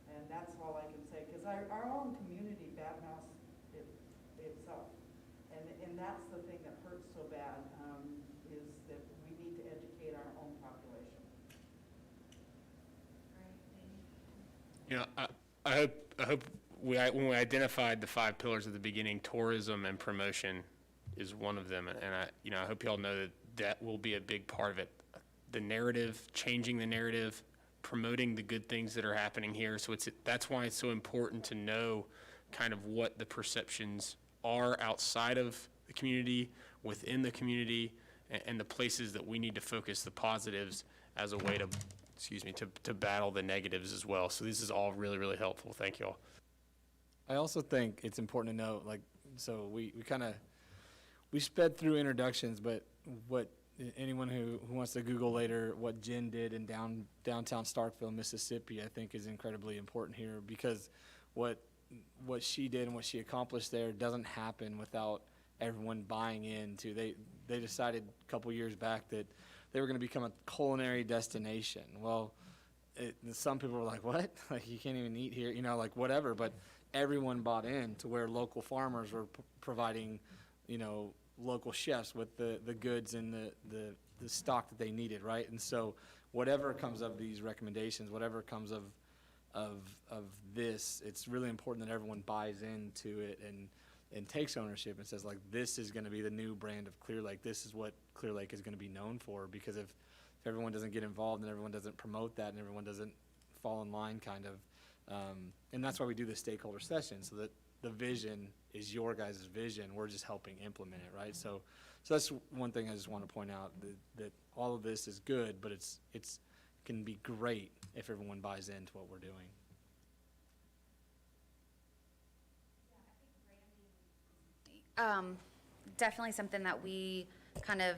Speaker 5: And that's all I can say, because our own community badmouths itself. And that's the thing that hurts so bad, is that we need to educate our own population.
Speaker 3: You know, I hope when we identified the 5 pillars at the beginning, tourism and promotion is one of them. And I hope you all know that that will be a big part of it. The narrative, changing the narrative, promoting the good things that are happening here. So that's why it's so important to know kind of what the perceptions are outside of the community, within the community, and the places that we need to focus the positives as a way to, to battle the negatives as well. So this is all really, really helpful. Thank you all.
Speaker 11: I also think it's important to note, like, so we sped through introductions, but what anyone who wants to Google later what Jen did in downtown Starkville, Mississippi, I think is incredibly important here, because what she did and what she accomplished there doesn't happen without everyone buying into. They decided a couple years back that they were going to become a culinary destination. Well, some people were like, what? Like, you can't even eat here, like whatever. But everyone bought in to where local farmers were providing, local chefs with the goods and the stock that they needed, right? And so whatever comes of these recommendations, whatever comes of this, it's really important that everyone buys into it and takes ownership and says, like, this is going to be the new brand of Clearlake. This is what Clearlake is going to be known for. Because if everyone doesn't get involved and everyone doesn't promote that and everyone doesn't fall in line, kind of, and that's why we do the stakeholder session, so that the vision is your guys' vision. We're just helping implement it, right? So that's one thing I just want to point out, that all of this is good, but it can be great if everyone buys into what we're doing.
Speaker 2: Definitely something that we kind of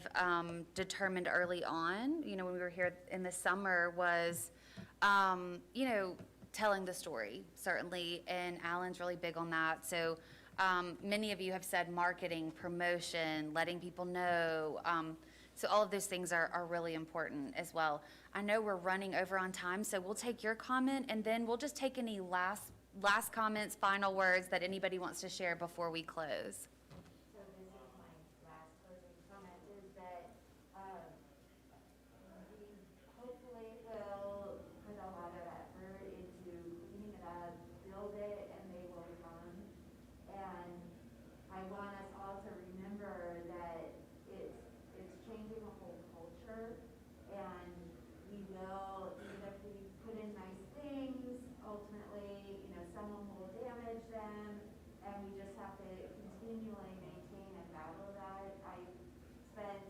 Speaker 2: determined early on, when we were here in the summer, was, telling the story, certainly, and Alan's really big on that. So many of you have said marketing, promotion, letting people know. So all of those things are really important as well. I know we're running over on time, so we'll take your comment, and then we'll just take any last comments, final words that anybody wants to share before we close.
Speaker 6: So this is my last closing comment, is that we hopefully will put a lot of effort into cleaning it up, build it, and they will come. And I want us all to remember that it's changing a whole culture, and we will, even if we put in nice things, ultimately, someone will damage them, and we just have to continually maintain and battle that. I spent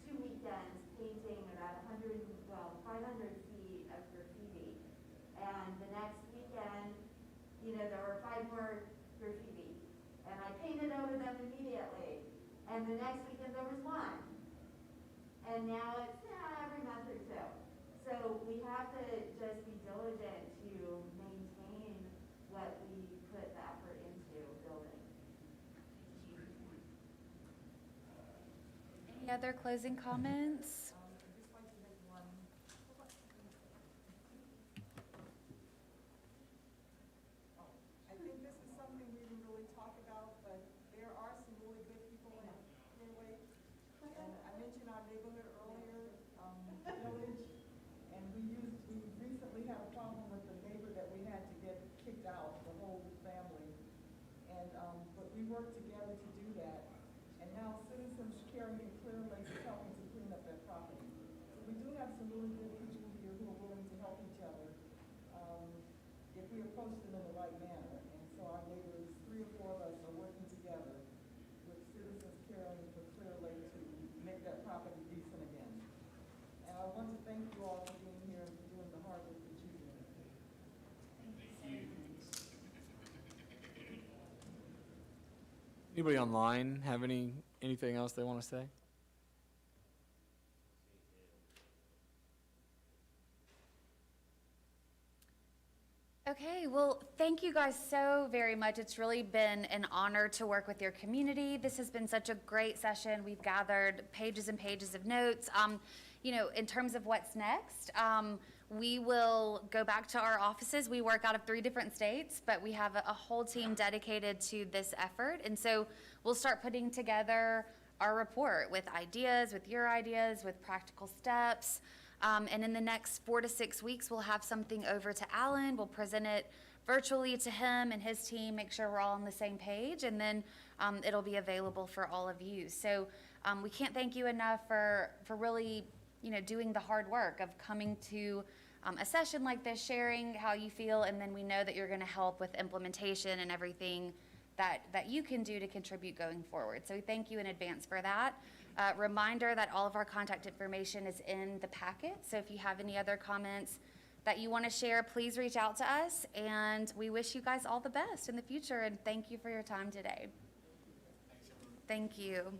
Speaker 6: 2 weekends painting about 500 feet of graffiti, and the next weekend, there were 5 more graffiti, and I painted over them immediately, and the next weekend there was 1, and now it's every month or so. So we have to just be diligent to maintain what we put the effort into building.
Speaker 2: Any other closing comments?
Speaker 5: I think this is something we didn't really talk about, but there are some really good people in Clearlake. And I mentioned our neighborhood earlier, Village, and we recently had a problem with the neighbor that we had to get kicked out, the whole family. And, but we worked together to do that. And now Citizens Caring in Clearlake is helping to clean up their property. So we do have some really good people here who are willing to help each other, if we approach them in the right manner. And so our neighbors, 3 or 4 of us, are working together with Citizens Caring for Clearlake to make that property decent again. And I want to thank you all for being here and for doing the hard work that you do.
Speaker 11: Anybody online have anything else they want to say?
Speaker 2: Okay, well, thank you guys so very much. It's really been an honor to work with your community. This has been such a great session. We've gathered pages and pages of notes. In terms of what's next, we will go back to our offices. We work out of 3 different states, but we have a whole team dedicated to this effort. And so we'll start putting together our report with ideas, with your ideas, with practical steps. And in the next 4 to 6 weeks, we'll have something over to Alan. We'll present it virtually to him and his team, make sure we're all on the same page, and then it'll be available for all of you. So we can't thank you enough for really, doing the hard work of coming to a session like this, sharing how you feel, and then we know that you're going to help with implementation and everything that you can do to contribute going forward. So we thank you in advance for that. Reminder that all of our contact information is in the packet, so if you have any other comments that you want to share, please reach out to us, and we wish you guys all the best in the future, and thank you for your time today. Thank you.